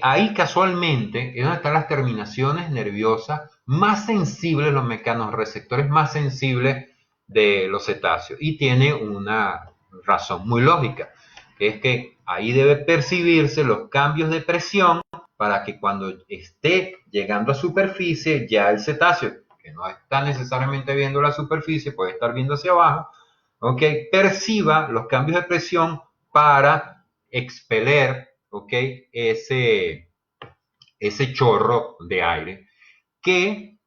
Ahí casualmente es donde están las terminaciones nerviosas más sensibles, los mecanorreceptores más sensibles de los cetáceos. Y tiene una razón muy lógica, que es que ahí debe percibirse los cambios de presión para que cuando esté llegando a superficie, ya el cetáceo, que no está necesariamente viendo la superficie, puede estar viendo hacia abajo, ¿ok?, perciba los cambios de presión para expeler, ¿ok?, ese chorro de aire que,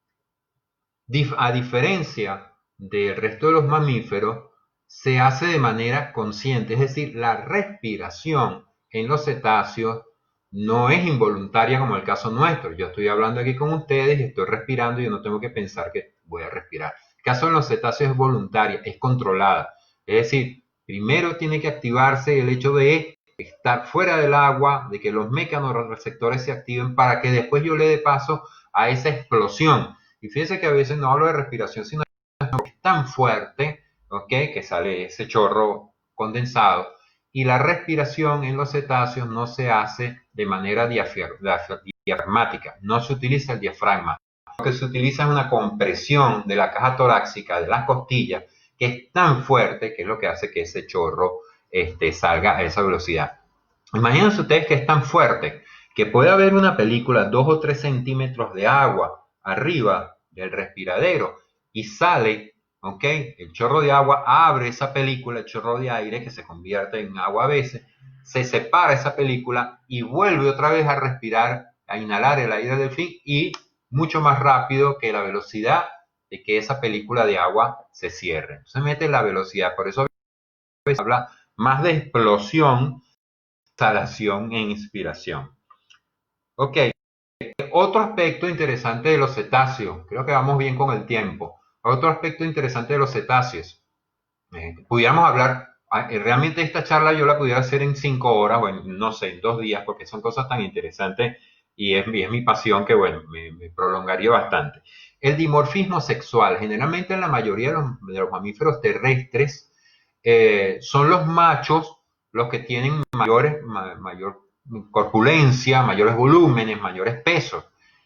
a diferencia del resto de los mamíferos, se hace de manera consciente, es decir, la respiración en los cetáceos no es involuntaria como el caso nuestro. Yo estoy hablando aquí con ustedes y estoy respirando y yo no tengo que pensar que voy a respirar. El caso de los cetáceos es voluntaria, es controlada. Es decir, primero tiene que activarse el hecho de estar fuera del agua, de que los mecanorreceptores se activen para que después yo le dé paso a esa explosión. Y fíjense que a veces no hablo de respiración, sino que es tan fuerte, ¿ok?, que sale ese chorro condensado. Y la respiración en los cetáceos no se hace de manera diafragmática, no se utiliza el diafragma. Lo que se utiliza es una compresión de la caja torácica, de las costillas, que es tan fuerte que es lo que hace que ese chorro salga a esa velocidad. Imagínense ustedes que es tan fuerte que puede haber una película 2 o 3 centímetros de agua arriba del respiradero y sale, ¿ok? El chorro de agua abre esa película, el chorro de aire que se convierte en agua a veces, se separa esa película y vuelve otra vez a respirar, a inhalar el aire del fin y mucho más rápido que la velocidad de que esa película de agua se cierre. Entonces mete la velocidad, por eso se habla más de explosión, exhalación e inspiración. Ok, otro aspecto interesante de los cetáceos, creo que vamos bien con el tiempo. Otro aspecto interesante de los cetáceos, pudiéramos hablar, realmente esta charla yo la pudiera hacer en 5 horas o en, no sé, en 2 días, porque son cosas tan interesantes y es mi pasión que, bueno, me prolongaría bastante. El dimorfismo sexual, generalmente en la mayoría de los mamíferos terrestres, son los machos los que tienen mayor corpulencia, mayores volúmenes, mayores pesos.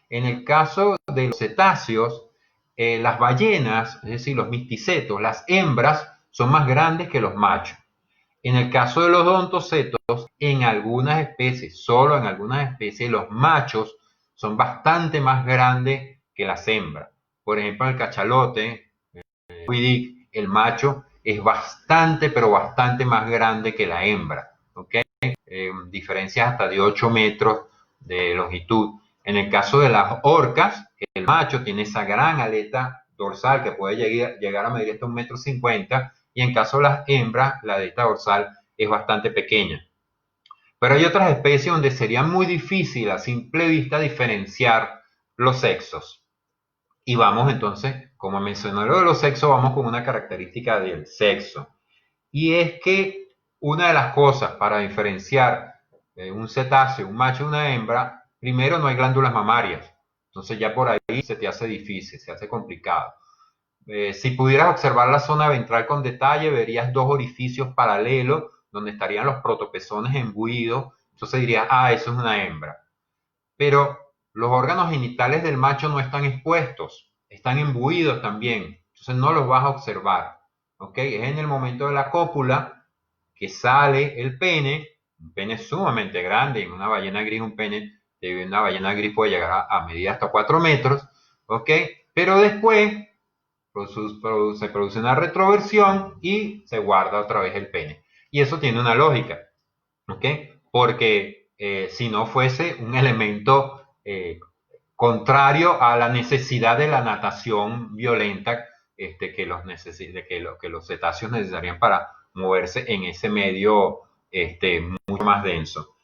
En el caso de los cetáceos, las ballenas, es decir, los misticetos, las hembras, son más grandes que los machos. En el caso de los odontocetos, en algunas especies, solo en algunas especies, los machos son bastante más grandes que las hembras. Por ejemplo, el cachalote, el macho es bastante, pero bastante más grande que la hembra. ¿Ok? Diferencias hasta de 8 metros de longitud. En el caso de las orcas, el macho tiene esa gran aleta dorsal que puede llegar a medir hasta 1,50 m, y en caso de las hembras, la aleta dorsal es bastante pequeña. Pero hay otras especies donde sería muy difícil a simple vista diferenciar los sexos. Y vamos entonces, como mencioné lo de los sexos, vamos con una característica del sexo. Y es que una de las cosas para diferenciar un cetáceo, un macho y una hembra, primero no hay glándulas mamarias. Entonces ya por ahí se te hace difícil, se hace complicado. Si pudieras observar la zona ventral con detalle, verías dos orificios paralelos donde estarían los protopezones embuidos. Entonces dirías, ah, eso es una hembra. Pero los órganos genitales del macho no están expuestos, están embuidos también. Entonces no los vas a observar. ¿Ok? Es en el momento de la cópula que sale el pene, un pene sumamente grande. En una ballena gris, un pene de una ballena gris puede llegar a medir hasta 4 metros. ¿Ok? Pero después se produce una retroversión y se guarda otra vez el pene. Y eso tiene una lógica, ¿ok? Porque si no fuese un elemento contrario a la necesidad de la natación violenta que los cetáceos necesitarían para moverse en ese medio mucho más denso.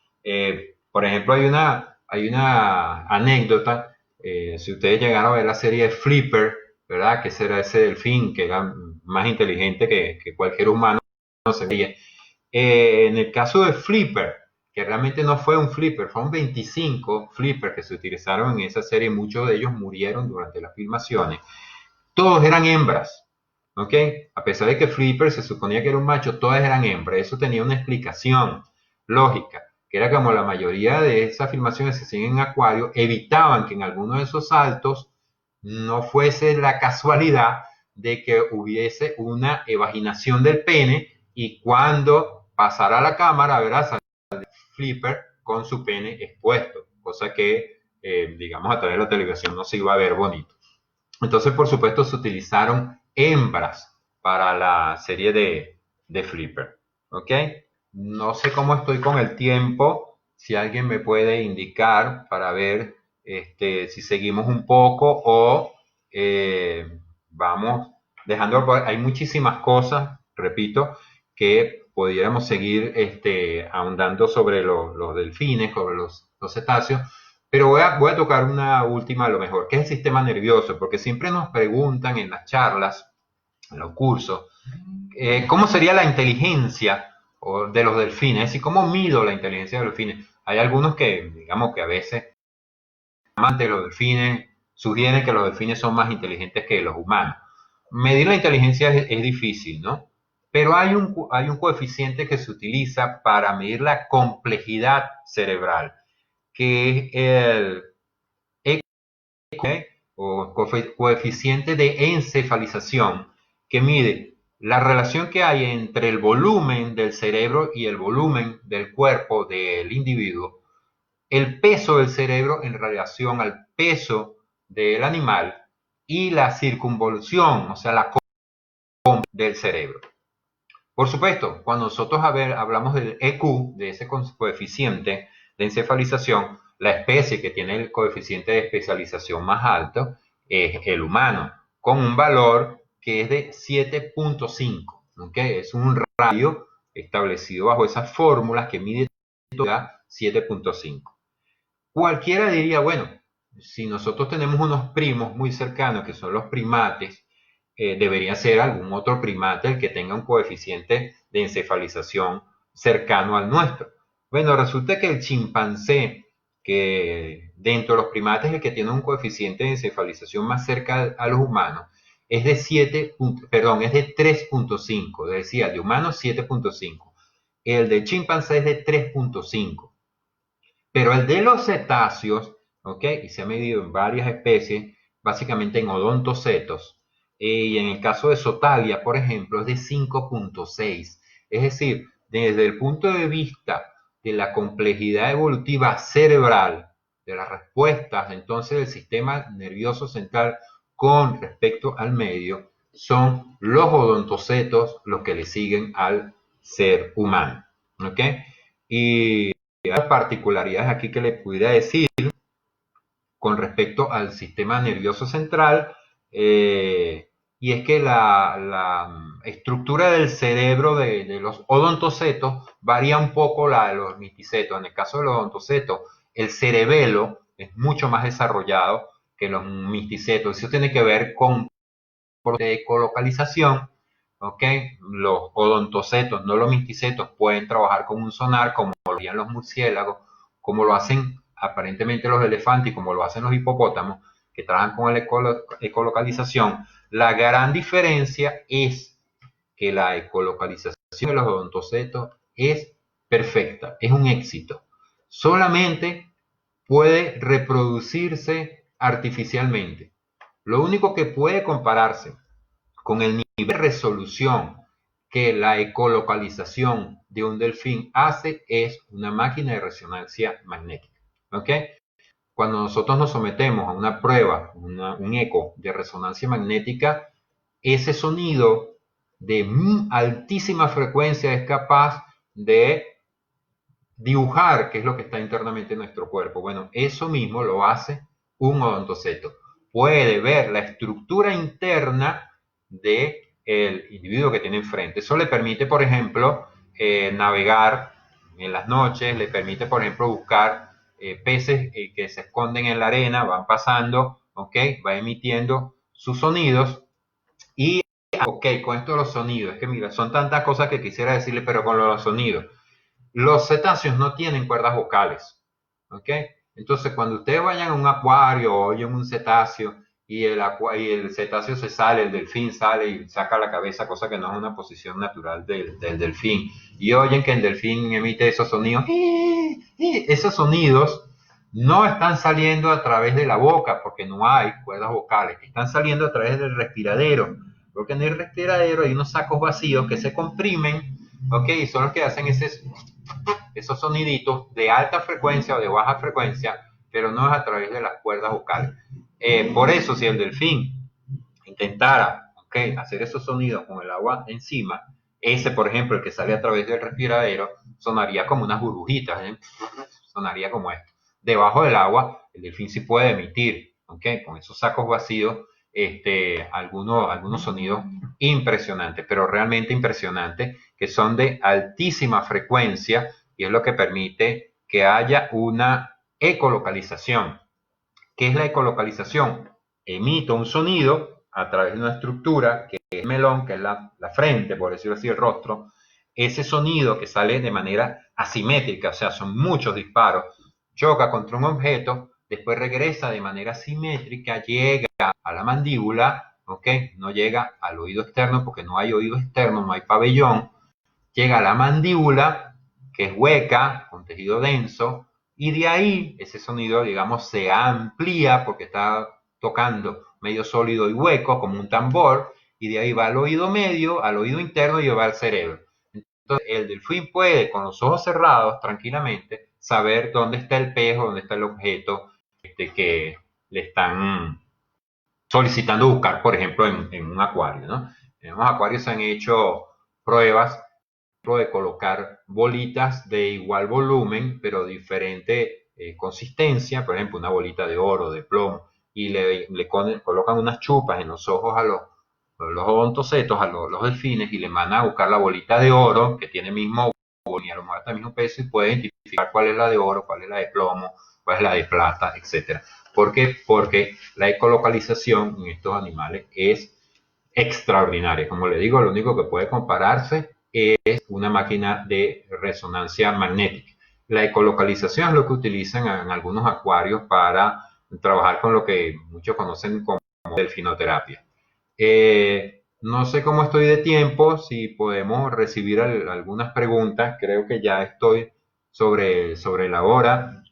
Por ejemplo, hay una anécdota, si ustedes llegaron a ver la serie Flipper, ¿verdad? Que será ese delfín que era más inteligente que cualquier humano, no se veía. En el caso de Flipper, que realmente no fue un Flipper, fueron 25 Flippers que se utilizaron en esa serie, muchos de ellos murieron durante las filmaciones. Todos eran hembras, ¿ok? A pesar de que Flipper se suponía que era un macho, todas eran hembras. Eso tenía una explicación lógica, que era como la mayoría de esas filmaciones se hacían en acuario, evitaban que en alguno de esos saltos no fuese la casualidad de que hubiese una evaginación del pene y cuando pasara la cámara, verás al Flipper con su pene expuesto, cosa que, digamos, a través de la televisión no se iba a ver bonito. Entonces, por supuesto, se utilizaron hembras para la serie de Flipper. ¿Ok? No sé cómo estoy con el tiempo. Si alguien me puede indicar para ver si seguimos un poco o vamos dejando. Hay muchísimas cosas, repito, que pudiéramos seguir ahondando sobre los delfines, sobre los cetáceos, pero voy a tocar una última a lo mejor, que es el sistema nervioso, porque siempre nos preguntan en las charlas, en los cursos, ¿cómo sería la inteligencia de los delfines? Es decir, ¿cómo mido la inteligencia de los delfines? Hay algunos que, digamos que a veces, amantes de los delfines, sugieren que los delfines son más inteligentes que los humanos. Medir la inteligencia es difícil, ¿no? Pero hay un coeficiente que se utiliza para medir la complejidad cerebral, que es el o coeficiente de encefalización, que mide la relación que hay entre el volumen del cerebro y el volumen del cuerpo del individuo, el peso del cerebro en relación al peso del animal y la circunvolución, o sea, la del cerebro. Por supuesto, cuando nosotros hablamos del EQ, de ese coeficiente de encefalización, la especie que tiene el coeficiente de especialización más alto es el humano, con un valor que es de 7.5, ¿okay? Es un radio establecido bajo esas fórmulas que mide 7.5. Cualquiera diría, bueno, si nosotros tenemos unos primos muy cercanos, que son los primates, debería ser algún otro primate el que tenga un coeficiente de encefalización cercano al nuestro. Bueno, resulta que el chimpancé, que dentro de los primates es el que tiene un coeficiente de encefalización más cerca a los humanos, es de 3.5, decía, de humanos 7.5. El de chimpancé es de 3.5. Pero el de los cetáceos, ¿ok? Y se ha medido en varias especies, básicamente en odontocetos, y en el caso de Sotalia, por ejemplo, es de 5.6. Es decir, desde el punto de vista de la complejidad evolutiva cerebral, de las respuestas entonces del sistema nervioso central con respecto al medio, son los odontocetos los que le siguen al ser humano. ¿Ok? Y las particularidades aquí que le pudiera decir con respecto al sistema nervioso central, y es que la estructura del cerebro de los odontocetos varía un poco la de los misticetos. En el caso de los odontocetos, el cerebelo es mucho más desarrollado que los misticetos. Eso tiene que ver con de ecolocalización. ¿Ok? Los odontocetos, no los misticetos, pueden trabajar con un sonar como lo harían los murciélagos, como lo hacen aparentemente los elefantes y como lo hacen los hipopótamos, que trabajan con la ecolocalización. La gran diferencia es que la ecolocalización de los odontocetos es perfecta, es un éxito. Solamente puede reproducirse artificialmente. Lo único que puede compararse con el nivel de resolución que la ecolocalización de un delfín hace es una máquina de resonancia magnética. ¿Ok? Cuando nosotros nos sometemos a una prueba, un eco de resonancia magnética, ese sonido de altísima frecuencia es capaz de dibujar qué es lo que está internamente en nuestro cuerpo. Bueno, eso mismo lo hace un odontoceto. Puede ver la estructura interna del individuo que tiene enfrente. Eso le permite, por ejemplo, navegar en las noches, le permite, por ejemplo, buscar peces que se esconden en la arena, van pasando, ¿ok? Va emitiendo sus sonidos y, ok, con esto de los sonidos, es que mira, son tantas cosas que quisiera decirle, pero con los sonidos. Los cetáceos no tienen cuerdas vocales, ¿ok? Entonces, cuando ustedes vayan a un acuario o oyen un cetáceo y el cetáceo se sale, el delfín sale y saca la cabeza, cosa que no es una posición natural del delfín, y oyen que el delfín emite esos sonidos, esos sonidos no están saliendo a través de la boca porque no hay cuerdas vocales, están saliendo a través del respiradero, porque en el respiradero hay unos sacos vacíos que se comprimen, ¿ok? Y son los que hacen esos soniditos de alta frecuencia o de baja frecuencia, pero no es a través de las cuerdas vocales. Por eso, si el delfín intentara, ¿okay?, hacer esos sonidos con el agua encima, ese, por ejemplo, el que sale a través del respiradero, sonaría como unas burbujitas, ¿eh? Sonaría como esto. Debajo del agua, el delfín sí puede emitir, ¿okay?, con esos sacos vacíos, algunos sonidos impresionantes, pero realmente impresionantes, que son de altísima frecuencia y es lo que permite que haya una ecolocalización. ¿Qué es la ecolocalización? Emito un sonido a través de una estructura que es el melón, que es la frente, por decirlo así, el rostro. Ese sonido que sale de manera asimétrica, o sea, son muchos disparos, choca contra un objeto, después regresa de manera simétrica, llega a la mandíbula, ¿ok? No llega al oído externo porque no hay oído externo, no hay pabellón, llega a la mandíbula, que es hueca, con tejido denso, y de ahí ese sonido, digamos, se amplía porque está tocando medio sólido y hueco, como un tambor, y de ahí va al oído medio, al oído interno y va al cerebro. Entonces, el delfín puede, con los ojos cerrados, tranquilamente, saber dónde está el pez o dónde está el objeto que le están solicitando buscar, por ejemplo, en un acuario, ¿no? En los acuarios se han hecho pruebas de colocar bolitas de igual volumen, pero diferente consistencia, por ejemplo, una bolita de oro, de plomo, y le colocan unas chupas en los ojos a los odontocetos, a los delfines, y le mandan a buscar la bolita de oro, que tiene mismo volumen y a lo mejor hasta el mismo peso, y puede identificar cuál es la de oro, cuál es la de plomo, cuál es la de plata, etcétera. ¿Por qué? Porque la ecolocalización en estos animales es extraordinaria. Como le digo, lo único que puede compararse es una máquina de resonancia magnética. La ecolocalización es lo que utilizan en algunos acuarios para trabajar con lo que muchos conocen como delfinoterapia. No sé cómo estoy de tiempo, si podemos recibir algunas preguntas. Creo que ya estoy sobre la hora.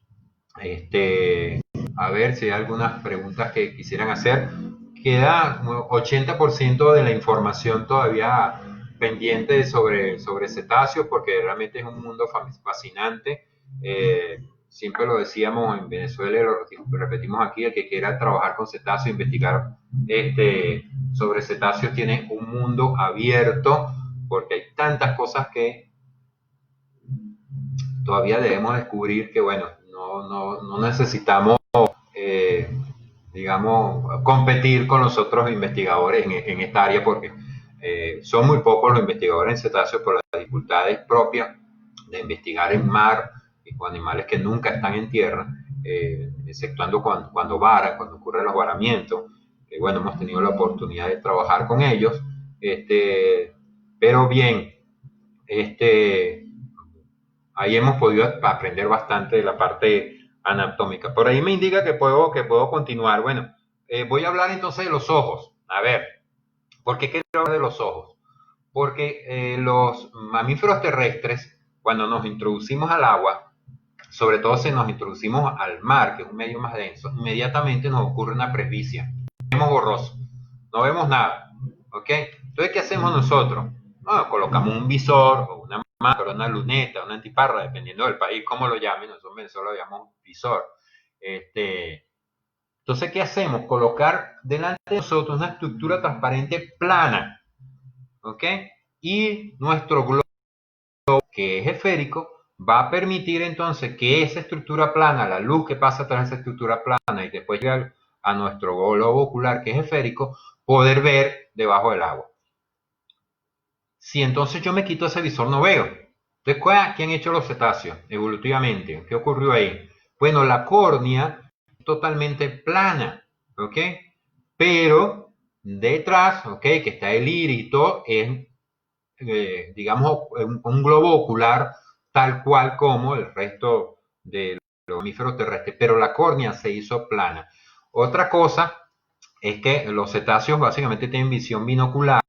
A ver si hay algunas preguntas que quisieran hacer. Queda 80% de la información todavía pendiente sobre cetáceos porque realmente es un mundo fascinante. Siempre lo decíamos en Venezuela y lo repetimos aquí, el que quiera trabajar con cetáceos, investigar sobre cetáceos tiene un mundo abierto porque hay tantas cosas que todavía debemos descubrir que, bueno, no necesitamos, eh, digamos, competir con los otros investigadores en esta área porque son muy pocos los investigadores en cetáceos por las dificultades propias de investigar en mar y con animales que nunca están en tierra, exceptuando cuando varan, cuando ocurren los varamientos. Bueno, hemos tenido la oportunidad de trabajar con ellos, pero bien, ahí hemos podido aprender bastante de la parte anatómica. Por ahí me indica que puedo continuar. Bueno, voy a hablar entonces de los ojos. A ver, ¿por qué quiero hablar de los ojos? Porque los mamíferos terrestres, cuando nos introducimos al agua, sobre todo si nos introducimos al mar, que es un medio más denso, inmediatamente nos ocurre una presbicia. Vemos borroso, no vemos nada. ¿Ok? Entonces, ¿qué hacemos nosotros? Bueno, colocamos un visor o una máscara, una luneta, una antiparra, dependiendo del país, como lo llamen. Nosotros en Venezuela lo llamamos visor. Entonces, ¿qué hacemos? Colocar delante de nosotros una estructura transparente plana. ¿Ok? Y nuestro globo, que es esférico, va a permitir entonces que esa estructura plana, la luz que pasa a través de esa estructura plana y después llega a nuestro globo ocular, que es esférico, poder ver debajo del agua. Si entonces yo me quito ese visor, no veo. Entonces, ¿qué han hecho los cetáceos evolutivamente? ¿Qué ocurrió ahí? Bueno, la córnea es totalmente plana, ¿ok? Pero detrás, ¿ok? Que está el iris y todo, es, digamos, un globo ocular tal cual como el resto de los mamíferos terrestres, pero la córnea se hizo plana. Otra cosa es que los cetáceos básicamente tienen visión binocular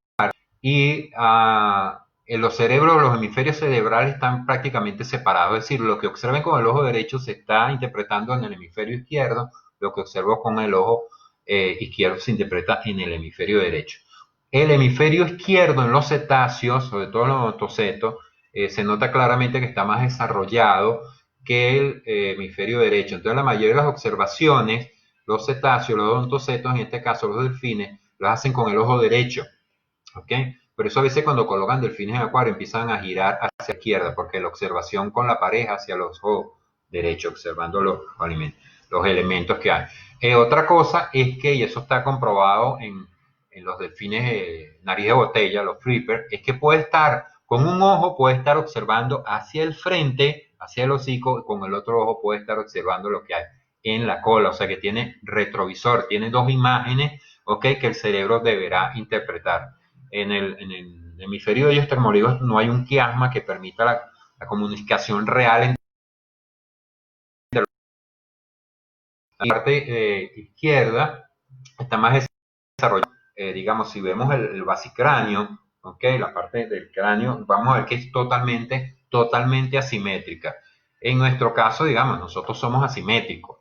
y en los cerebros, los hemisferios cerebrales están prácticamente separados, es decir, lo que observen con el ojo derecho se está interpretando en el hemisferio izquierdo, lo que observo con el ojo izquierdo se interpreta en el hemisferio derecho. El hemisferio izquierdo en los cetáceos, sobre todo en los odontocetos, se nota claramente que está más desarrollado que el hemisferio derecho. Entonces, la mayoría de las observaciones, los cetáceos, los odontocetos, en este caso los delfines, las hacen con el ojo derecho. ¿Ok? Por eso a veces cuando colocan delfines en acuario empiezan a girar hacia la izquierda, porque la observación con la pareja hacia los ojos derechos, observando los elementos que hay. Otra cosa es que, y eso está comprobado en los delfines nariz de botella, los flippers, es que puede estar, con un ojo puede estar observando hacia el frente, hacia el hocico, y con el otro ojo puede estar observando lo que hay en la cola, o sea que tiene retrovisor, tiene dos imágenes, ¿ok? Que el cerebro deberá interpretar. En el hemisferio de ellos termolíticos no hay un quiasma que permita la comunicación real entre la parte izquierda está más desarrollada. Digamos, si vemos el basicráneo, ¿okay? La parte del cráneo, vamos a ver que es totalmente asimétrica. En nuestro caso, digamos, nosotros somos asimétricos,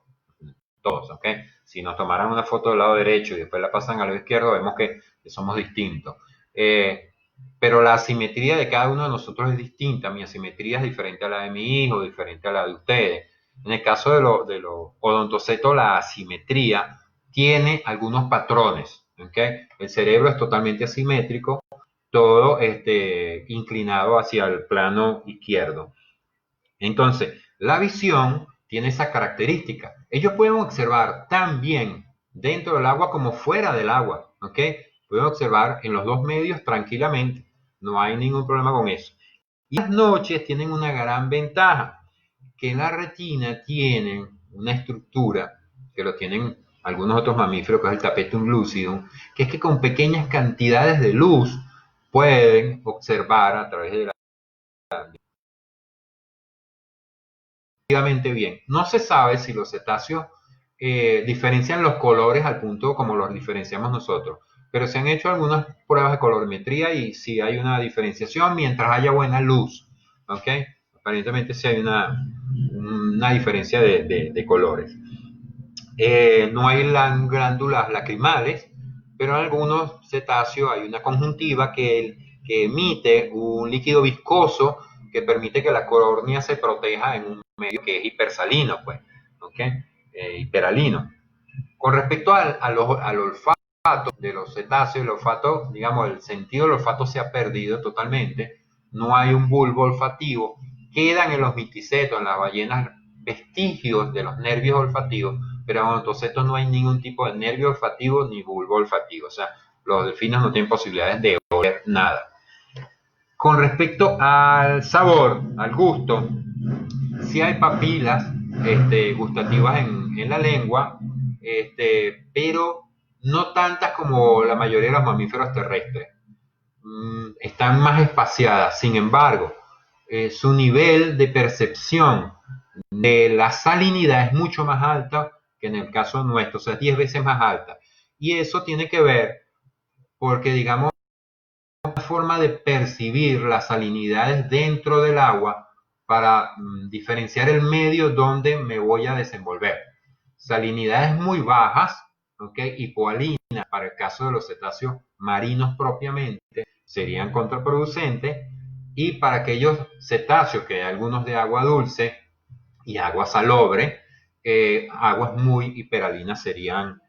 todos, ¿ok? Si nos tomaran una foto del lado derecho y después la pasan al lado izquierdo, vemos que somos distintos. Pero la asimetría de cada uno de nosotros es distinta. Mi asimetría es diferente a la de mi hijo, diferente a la de ustedes. En el caso de los odontocetos, la asimetría tiene algunos patrones. ¿Okay? El cerebro es totalmente asimétrico, todo inclinado hacia el plano izquierdo. Entonces, la visión tiene esa característica. Ellos pueden observar tan bien dentro del agua como fuera del agua. ¿Ok? Pueden observar en los dos medios tranquilamente. No hay ningún problema con eso. Y las noches tienen una gran ventaja, que la retina tiene una estructura, que lo tienen algunos otros mamíferos, que es el tapetum lucidum, que es que con pequeñas cantidades de luz pueden observar a través de la relativamente bien. No se sabe si los cetáceos diferencian los colores al punto como los diferenciamos nosotros, pero se han hecho algunas pruebas de colorimetría y sí hay una diferenciación mientras haya buena luz. ¿Ok? Aparentemente sí hay una diferencia de colores. No hay glándulas lacrimales, pero en algunos cetáceos hay una conjuntiva que emite un líquido viscoso que permite que la córnea se proteja en un medio que es hipersalino, pues, ¿ok? Hiperalino. Con respecto al olfato de los cetáceos, el olfato, digamos, el sentido del olfato se ha perdido totalmente, no hay un bulbo olfativo, quedan en los miticetos, en las ballenas, vestigios de los nervios olfativos, pero en los odontocetos no hay ningún tipo de nervio olfativo ni bulbo olfativo, o sea, los delfines no tienen posibilidades de oler nada. Con respecto al sabor, al gusto, sí hay papilas gustativas en la lengua, pero no tantas como la mayoría de los mamíferos terrestres. Están más espaciadas. Sin embargo, su nivel de percepción de la salinidad es mucho más alta que en el caso nuestro, o sea, 10 veces más alta. Y eso tiene que ver porque, digamos, una forma de percibir las salinidades dentro del agua para diferenciar el medio donde me voy a desenvolver. Salinidades muy bajas, ¿okay? Hipoalinas, para el caso de los cetáceos marinos propiamente, serían contraproducentes, y para aquellos cetáceos que hay algunos de agua dulce y agua salobre, aguas muy hiperalinas serían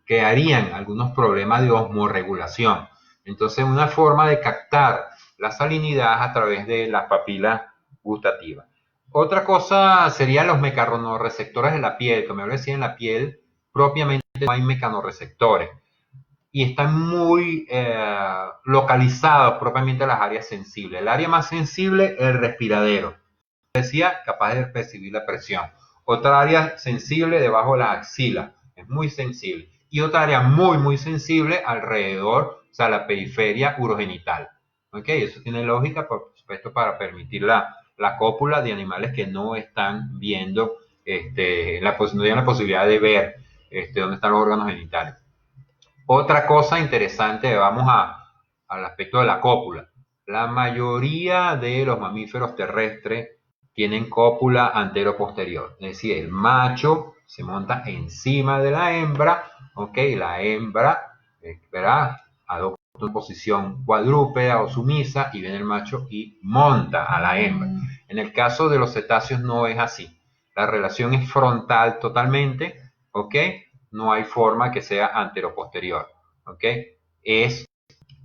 que harían algunos problemas de osmorregulación. Entonces, una forma de captar la salinidad a través de las papilas gustativas. Otra cosa serían los mecanorreceptores de la piel, como yo decía, en la piel propiamente no hay mecanorreceptores y están muy localizados propiamente en las áreas sensibles. El área más sensible es el respiradero, decía, capaz de percibir la presión. Otra área sensible debajo de la axila, es muy sensible. Y otra área muy, muy sensible alrededor, o sea, la periferia urogenital. ¿Ok? Eso tiene lógica, por supuesto, para permitir la cópula de animales que no están viendo, no tienen la posibilidad de ver dónde están los órganos genitales. Otra cosa interesante, vamos al aspecto de la cópula. La mayoría de los mamíferos terrestres tienen cópula antero-posterior, es decir, el macho se monta encima de la hembra, ¿ok? La hembra, ¿verdad? Adopta una posición cuadrúpeda o sumisa y viene el macho y monta a la hembra. En el caso de los cetáceos no es así. La relación es frontal totalmente, ¿ok? No hay forma que sea antero-posterior, ¿ok? Es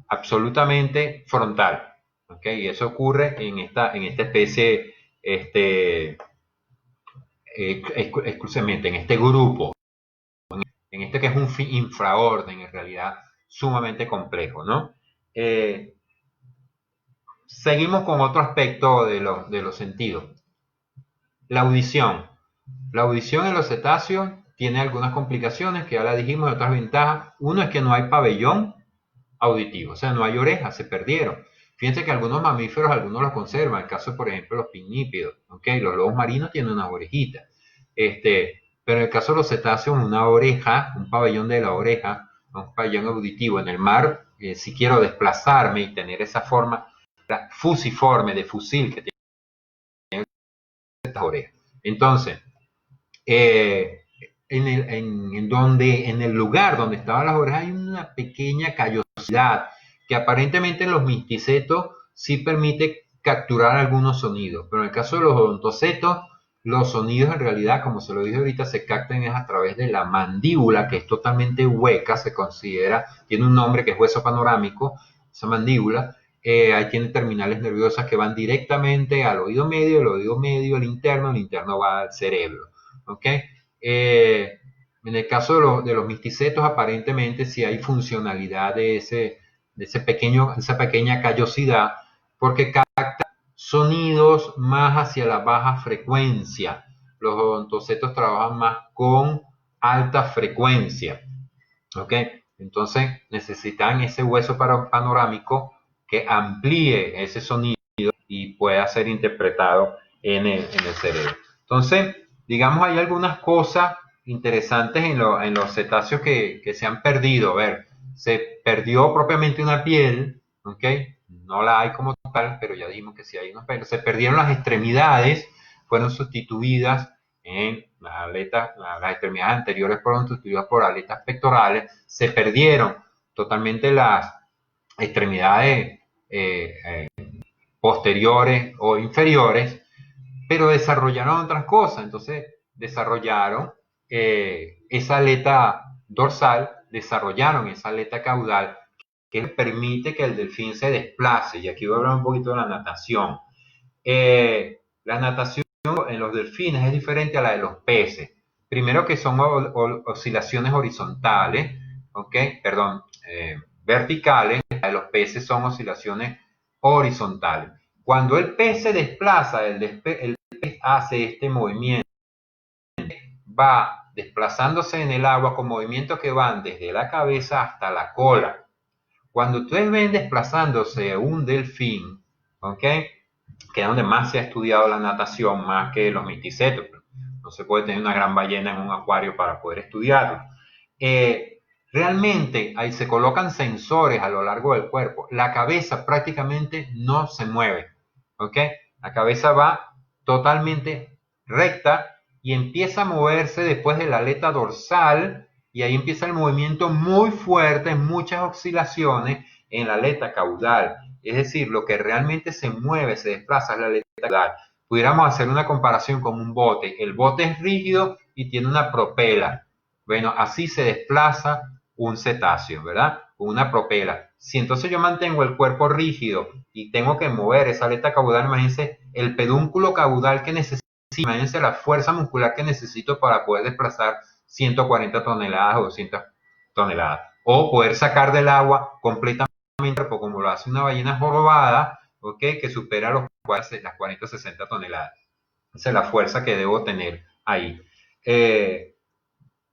absolutamente frontal, ¿ok? Y eso ocurre en esta especie, exclusivamente en este grupo, en este que es un infraorden en realidad sumamente complejo, ¿no? Seguimos con otro aspecto de los sentidos. La audición. La audición en los cetáceos tiene algunas complicaciones que ya la dijimos, otras ventajas. Uno es que no hay pabellón auditivo, o sea, no hay orejas, se perdieron. Fíjense que algunos mamíferos, algunos los conservan, el caso, por ejemplo, los pinnípedos, ¿okay? Los lobos marinos tienen unas orejitas, pero en el caso de los cetáceos, una oreja, un pabellón de la oreja, un pabellón auditivo en el mar, si quiero desplazarme y tener esa forma fusiforme de fusil que tiene estas orejas. Entonces, en el lugar donde estaban las orejas hay una pequeña callosidad que aparentemente en los misticetos sí permite capturar algunos sonidos, pero en el caso de los odontocetos, los sonidos en realidad, como se lo dije ahorita, se captan es a través de la mandíbula, que es totalmente hueca, se considera, tiene un nombre que es hueso panorámico, esa mandíbula. Ahí tiene terminales nerviosas que van directamente al oído medio, el oído medio al interno, el interno va al cerebro. ¿Ok? En el caso de los misticetos, aparentemente sí hay funcionalidad de esa pequeña callosidad, porque capta sonidos más hacia la baja frecuencia. Los odontocetos trabajan más con alta frecuencia. ¿Ok? Entonces necesitan ese hueso panorámico que amplíe ese sonido y pueda ser interpretado en el cerebro. Entonces, digamos, hay algunas cosas interesantes en los cetáceos que se han perdido. A ver, se perdió propiamente una piel, ¿ok? No la hay como tal, pero ya dijimos que sí hay unos pelos. Se perdieron las extremidades, fueron sustituidas en las extremidades anteriores fueron sustituidas por aletas pectorales, se perdieron totalmente las extremidades posteriores o inferiores, pero desarrollaron otras cosas. Entonces desarrollaron esa aleta dorsal, desarrollaron esa aleta caudal que permite que el delfín se desplace. Y aquí voy a hablar un poquito de la natación. La natación en los delfines es diferente a la de los peces. Primero que son oscilaciones horizontales, ¿ok? Perdón, verticales. La de los peces son oscilaciones horizontales. Cuando el pez se desplaza, el pez hace este movimiento, va desplazándose en el agua con movimientos que van desde la cabeza hasta la cola. Cuando ustedes ven desplazándose un delfín, ¿ok? Que es donde más se ha estudiado la natación, más que los misticetos. No se puede tener una gran ballena en un acuario para poder estudiarlo. Realmente ahí se colocan sensores a lo largo del cuerpo. La cabeza prácticamente no se mueve, ¿ok? La cabeza va totalmente recta y empieza a moverse después de la aleta dorsal y ahí empieza el movimiento muy fuerte, muchas oscilaciones en la aleta caudal. Es decir, lo que realmente se mueve, se desplaza es la aleta caudal. Pudiéramos hacer una comparación con un bote. El bote es rígido y tiene una propela. Bueno, así se desplaza un cetáceo, ¿verdad? Una propela. Si entonces yo mantengo el cuerpo rígido y tengo que mover esa aleta caudal, imagínense el pedúnculo caudal que necesito, imagínense la fuerza muscular que necesito para poder desplazar 140 toneladas o 200 toneladas. O poder sacar del agua completamente, como lo hace una ballena jorobada, ¿ok? Que supera las 40 o 60 toneladas. Esa es la fuerza que debo tener ahí.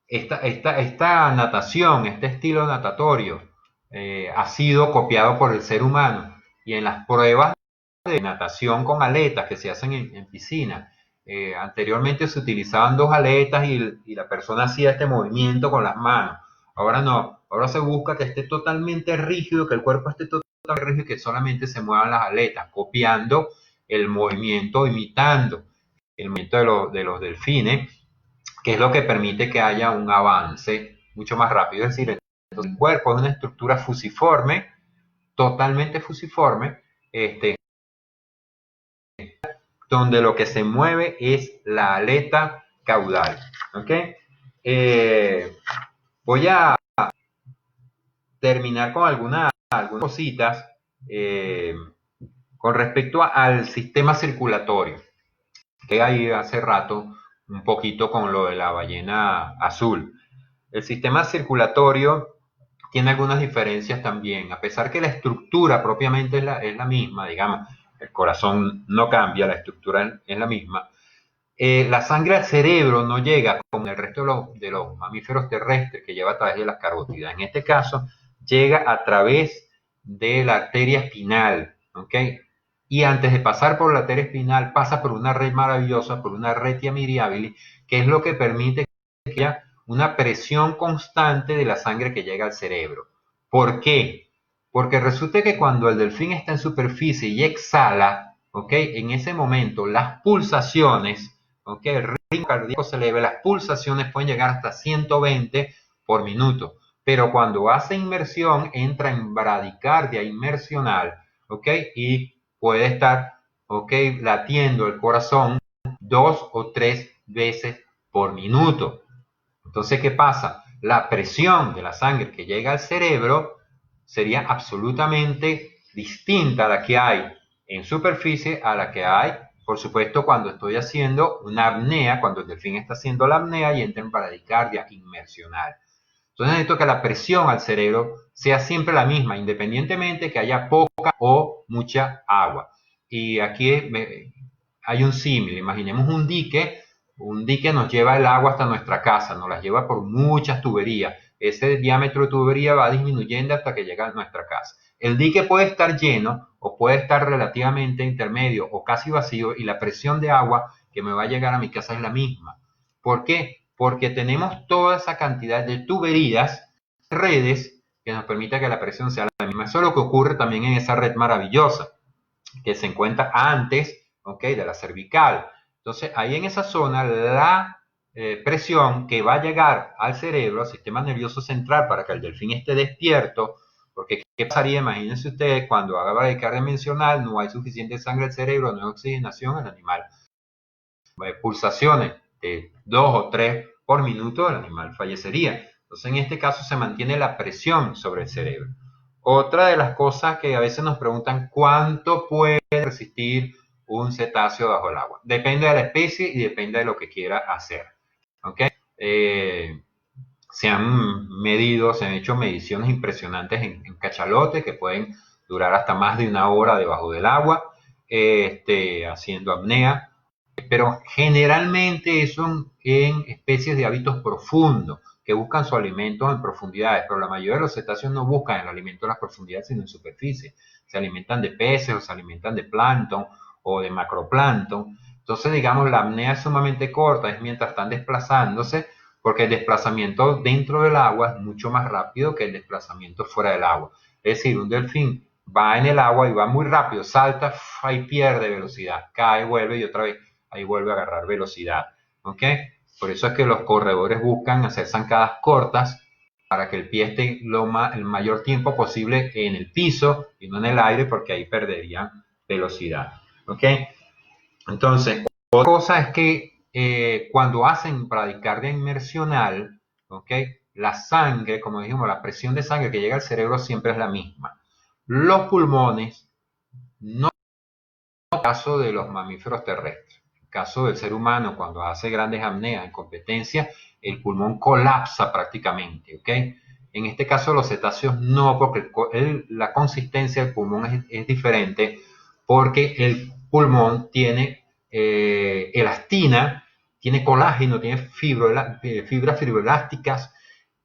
Esta natación, este estilo natatorio, ha sido copiado por el ser humano y en las pruebas de natación con aletas que se hacen en piscina, anteriormente se utilizaban dos aletas y la persona hacía este movimiento con las manos. Ahora no, ahora se busca que esté totalmente rígido, que el cuerpo esté totalmente rígido y que solamente se muevan las aletas, copiando el movimiento, imitando el movimiento de los delfines, que es lo que permite que haya un avance mucho más rápido. Es decir, el cuerpo es una estructura fusiforme, totalmente fusiforme, donde lo que se mueve es la aleta caudal. ¿Ok? Voy a terminar con algunas cositas con respecto al sistema circulatorio, que hay hace rato un poquito con lo de la ballena azul. El sistema circulatorio tiene algunas diferencias también, a pesar que la estructura propiamente es la misma, digamos, el corazón no cambia, la estructura es la misma. La sangre al cerebro no llega como en el resto de los mamíferos terrestres, que lleva a través de las carótidas. En este caso, llega a través de la arteria espinal, ¿ok? Y antes de pasar por la arteria espinal, pasa por una red maravillosa, por una retia miriabilis, que es lo que permite que haya una presión constante de la sangre que llega al cerebro. ¿Por qué? Porque resulta que cuando el delfín está en superficie y exhala, ¿ok? En ese momento las pulsaciones, ¿ok? El ritmo cardíaco se eleve, las pulsaciones pueden llegar hasta 120 por minuto. Pero cuando hace inmersión, entra en bradicardia inmersional, ¿ok? Y puede estar, ¿ok?, latiendo el corazón 2 o 3 veces por minuto. Entonces, ¿qué pasa? La presión de la sangre que llega al cerebro sería absolutamente distinta a la que hay en superficie a la que hay, por supuesto, cuando estoy haciendo una apnea, cuando el delfín está haciendo la apnea y entra en bradicardia inmersional. Entonces necesito que la presión al cerebro sea siempre la misma, independientemente que haya poca o mucha agua. Y aquí hay un símil. Imaginemos un dique nos lleva el agua hasta nuestra casa, nos la lleva por muchas tuberías. Ese diámetro de tubería va disminuyendo hasta que llega a nuestra casa. El dique puede estar lleno o puede estar relativamente intermedio o casi vacío y la presión de agua que me va a llegar a mi casa es la misma. ¿Por qué? Porque tenemos toda esa cantidad de tuberías, redes, que nos permite que la presión sea la misma. Eso es lo que ocurre también en esa red maravillosa, que se encuentra antes, ¿okay?, de la cervical. Entonces, ahí en esa zona, la presión que va a llegar al cerebro, al sistema nervioso central, para que el delfín esté despierto, porque ¿qué pasaría? Imagínense ustedes, cuando haga bradicardia dimensional, no hay suficiente sangre al cerebro, no hay oxigenación, el animal pulsaciones de 2 o 3 por minuto, el animal fallecería. Entonces, en este caso se mantiene la presión sobre el cerebro. Otra de las cosas que a veces nos preguntan, ¿cuánto puede resistir un cetáceo bajo el agua? Depende de la especie y depende de lo que quiera hacer. ¿Okay? Se han hecho mediciones impresionantes en cachalotes que pueden durar hasta más de 1 hora debajo del agua, haciendo apnea. Pero generalmente son en especies de hábitos profundos que buscan su alimento en profundidades, pero la mayoría de los cetáceos no buscan el alimento en las profundidades, sino en superficie. Se alimentan de peces o se alimentan de plancton o de macroplancton. Entonces, digamos, la apnea es sumamente corta, es mientras están desplazándose, porque el desplazamiento dentro del agua es mucho más rápido que el desplazamiento fuera del agua. Es decir, un delfín va en el agua y va muy rápido, salta y pierde velocidad, cae, vuelve y otra vez ahí vuelve a agarrar velocidad. ¿Ok? Por eso es que los corredores buscan hacer zancadas cortas para que el pie esté el mayor tiempo posible en el piso y no en el aire, porque ahí perderían velocidad. ¿Ok? Entonces, otra cosa es que cuando hacen bradicardia inmersional, ¿ok?, la sangre, como dijimos, la presión de sangre que llega al cerebro siempre es la misma. Los pulmones, no en el caso de los mamíferos terrestres. En el caso del ser humano, cuando hace grandes apneas en competencia, el pulmón colapsa prácticamente, ¿ok? En este caso los cetáceos no, porque la consistencia del pulmón es diferente, porque el pulmón tiene elastina, tiene colágeno, tiene fibras fibroelásticas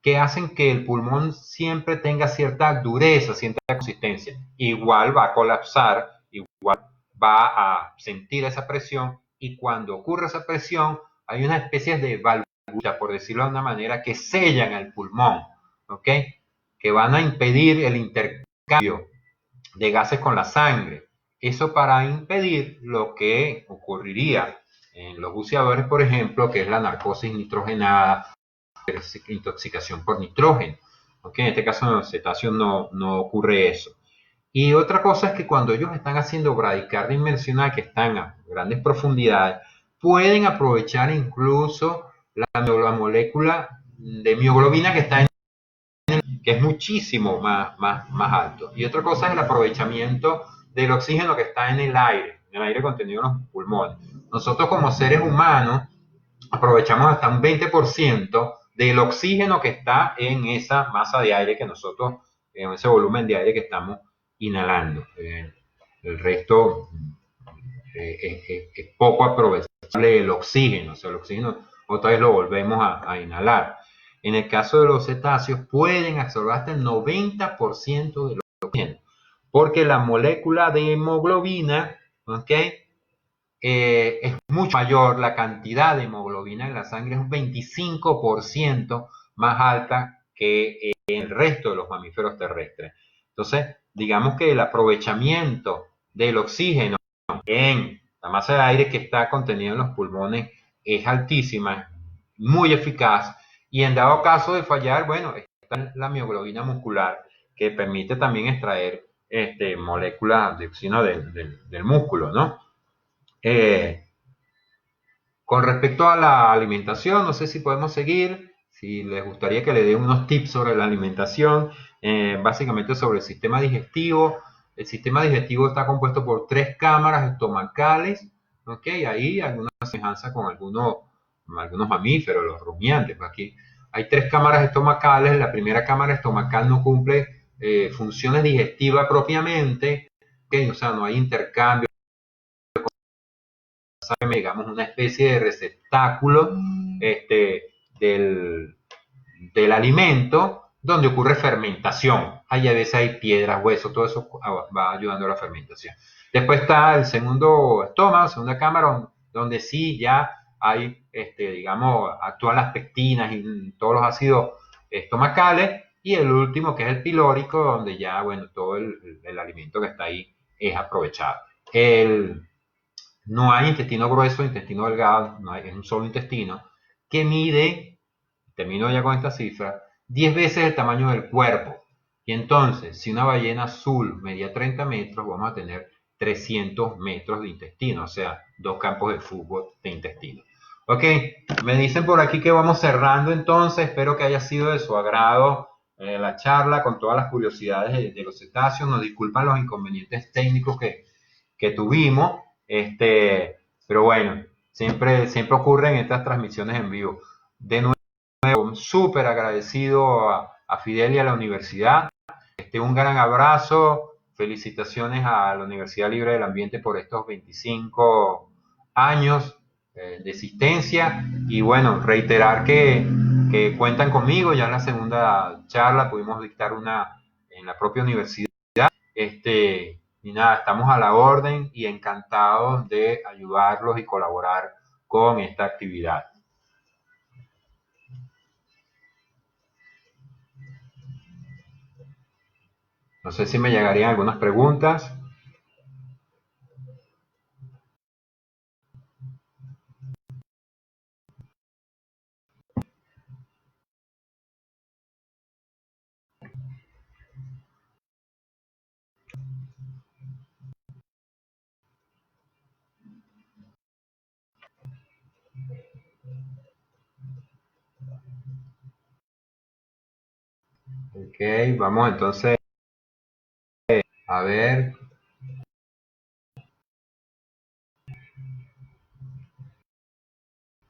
que hacen que el pulmón siempre tenga cierta dureza, cierta consistencia. Igual va a colapsar, igual va a sentir esa presión, y cuando ocurre esa presión hay una especie de válvulas, por decirlo de una manera, que sellan el pulmón, ¿ok?, que van a impedir el intercambio de gases con la sangre. Eso para impedir lo que ocurriría en los buceadores, por ejemplo, que es la narcosis nitrogenada, intoxicación por nitrógeno. ¿Okay? En este caso en los cetáceos no ocurre eso. Y otra cosa es que cuando ellos están haciendo bradicardia inmersional, que están a grandes profundidades, pueden aprovechar incluso la molécula de mioglobina que está que es muchísimo más alto. Y otra cosa es el aprovechamiento del oxígeno que está en el aire contenido en los pulmones. Nosotros como seres humanos aprovechamos hasta un 20% del oxígeno que está en esa masa de aire que nosotros, en ese volumen de aire que estamos inhalando. El resto es poco aprovechable el oxígeno, o sea, el oxígeno otra vez lo volvemos a inhalar. En el caso de los cetáceos pueden absorber hasta el 90% del oxígeno, porque la molécula de hemoglobina, ¿okay?, es mucho mayor, la cantidad de hemoglobina en la sangre es un 25% más alta que en el resto de los mamíferos terrestres. Entonces, digamos que el aprovechamiento del oxígeno en la masa de aire que está contenida en los pulmones es altísima, muy eficaz, y en dado caso de fallar, bueno, está la mioglobina muscular, que permite también extraer moléculas de oxígeno del músculo, ¿no? Eh, con respecto a la alimentación, no sé si podemos seguir, si les gustaría que le dé unos tips sobre la alimentación, básicamente sobre el sistema digestivo. El sistema digestivo está compuesto por 3 cámaras estomacales, ¿ok? Ahí alguna semejanza con algunos mamíferos, los rumiantes. Aquí hay 3 cámaras estomacales. La primera cámara estomacal no cumple funciones digestivas propiamente, ¿ok? O sea, no hay intercambio, digamos, una especie de receptáculo del, del alimento donde ocurre fermentación. Ahí a veces hay piedras, huesos, todo eso va ayudando a la fermentación. Después está el segundo estómago, segunda cámara, donde sí ya hay, digamos, actúan las pectinas y todos los ácidos estomacales. Y el último, que es el pilórico, donde ya, bueno, todo el alimento que está ahí es aprovechado. No hay intestino grueso, intestino delgado, no hay, es un solo intestino que mide, termino ya con esta cifra, 10 veces el tamaño del cuerpo. Y entonces, si una ballena azul medía 30 metros, vamos a tener 300 metros de intestino, o sea, 2 campos de fútbol de intestino. Ok, me dicen por aquí que vamos cerrando entonces, espero que haya sido de su agrado la charla con todas las curiosidades de los cetáceos, nos disculpan los inconvenientes técnicos que tuvimos, pero bueno, siempre ocurren estas transmisiones en vivo. De nuevo, súper agradecido a Fidel y a la universidad. Un gran abrazo, felicitaciones a la Universidad Libre del Ambiente por estos 25 años de existencia y bueno, reiterar que cuentan conmigo, ya en la segunda charla pudimos dictar una en la propia universidad. Y nada, estamos a la orden y encantados de ayudarlos y colaborar con esta actividad. No sé si me llegarían algunas preguntas. Ok, vamos entonces a ver.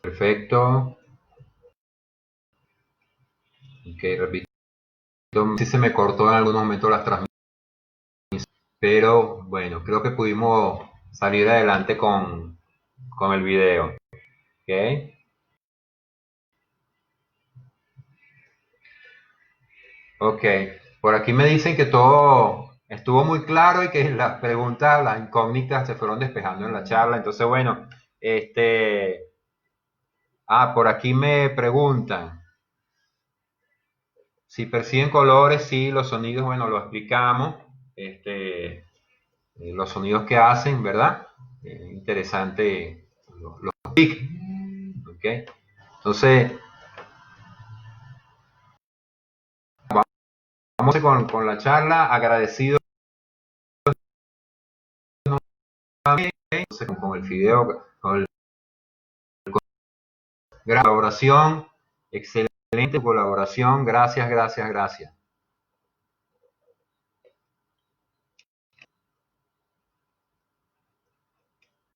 Perfecto. Ok, repito. Si se me cortó en algún momento las transmisiones, pero bueno, creo que pudimos salir adelante con el video. Ok. Ok, por aquí me dicen que todo estuvo muy claro y que las preguntas, las incógnitas se fueron despejando en la charla. Entonces, bueno, por aquí me preguntan si perciben colores, sí, los sonidos, bueno, lo explicamos, los sonidos que hacen, ¿verdad? Interesante los tics, ¿ok? Entonces, vamos con la charla, agradecido entonces, con el video, con gran colaboración, excelente colaboración, gracias, gracias, gracias.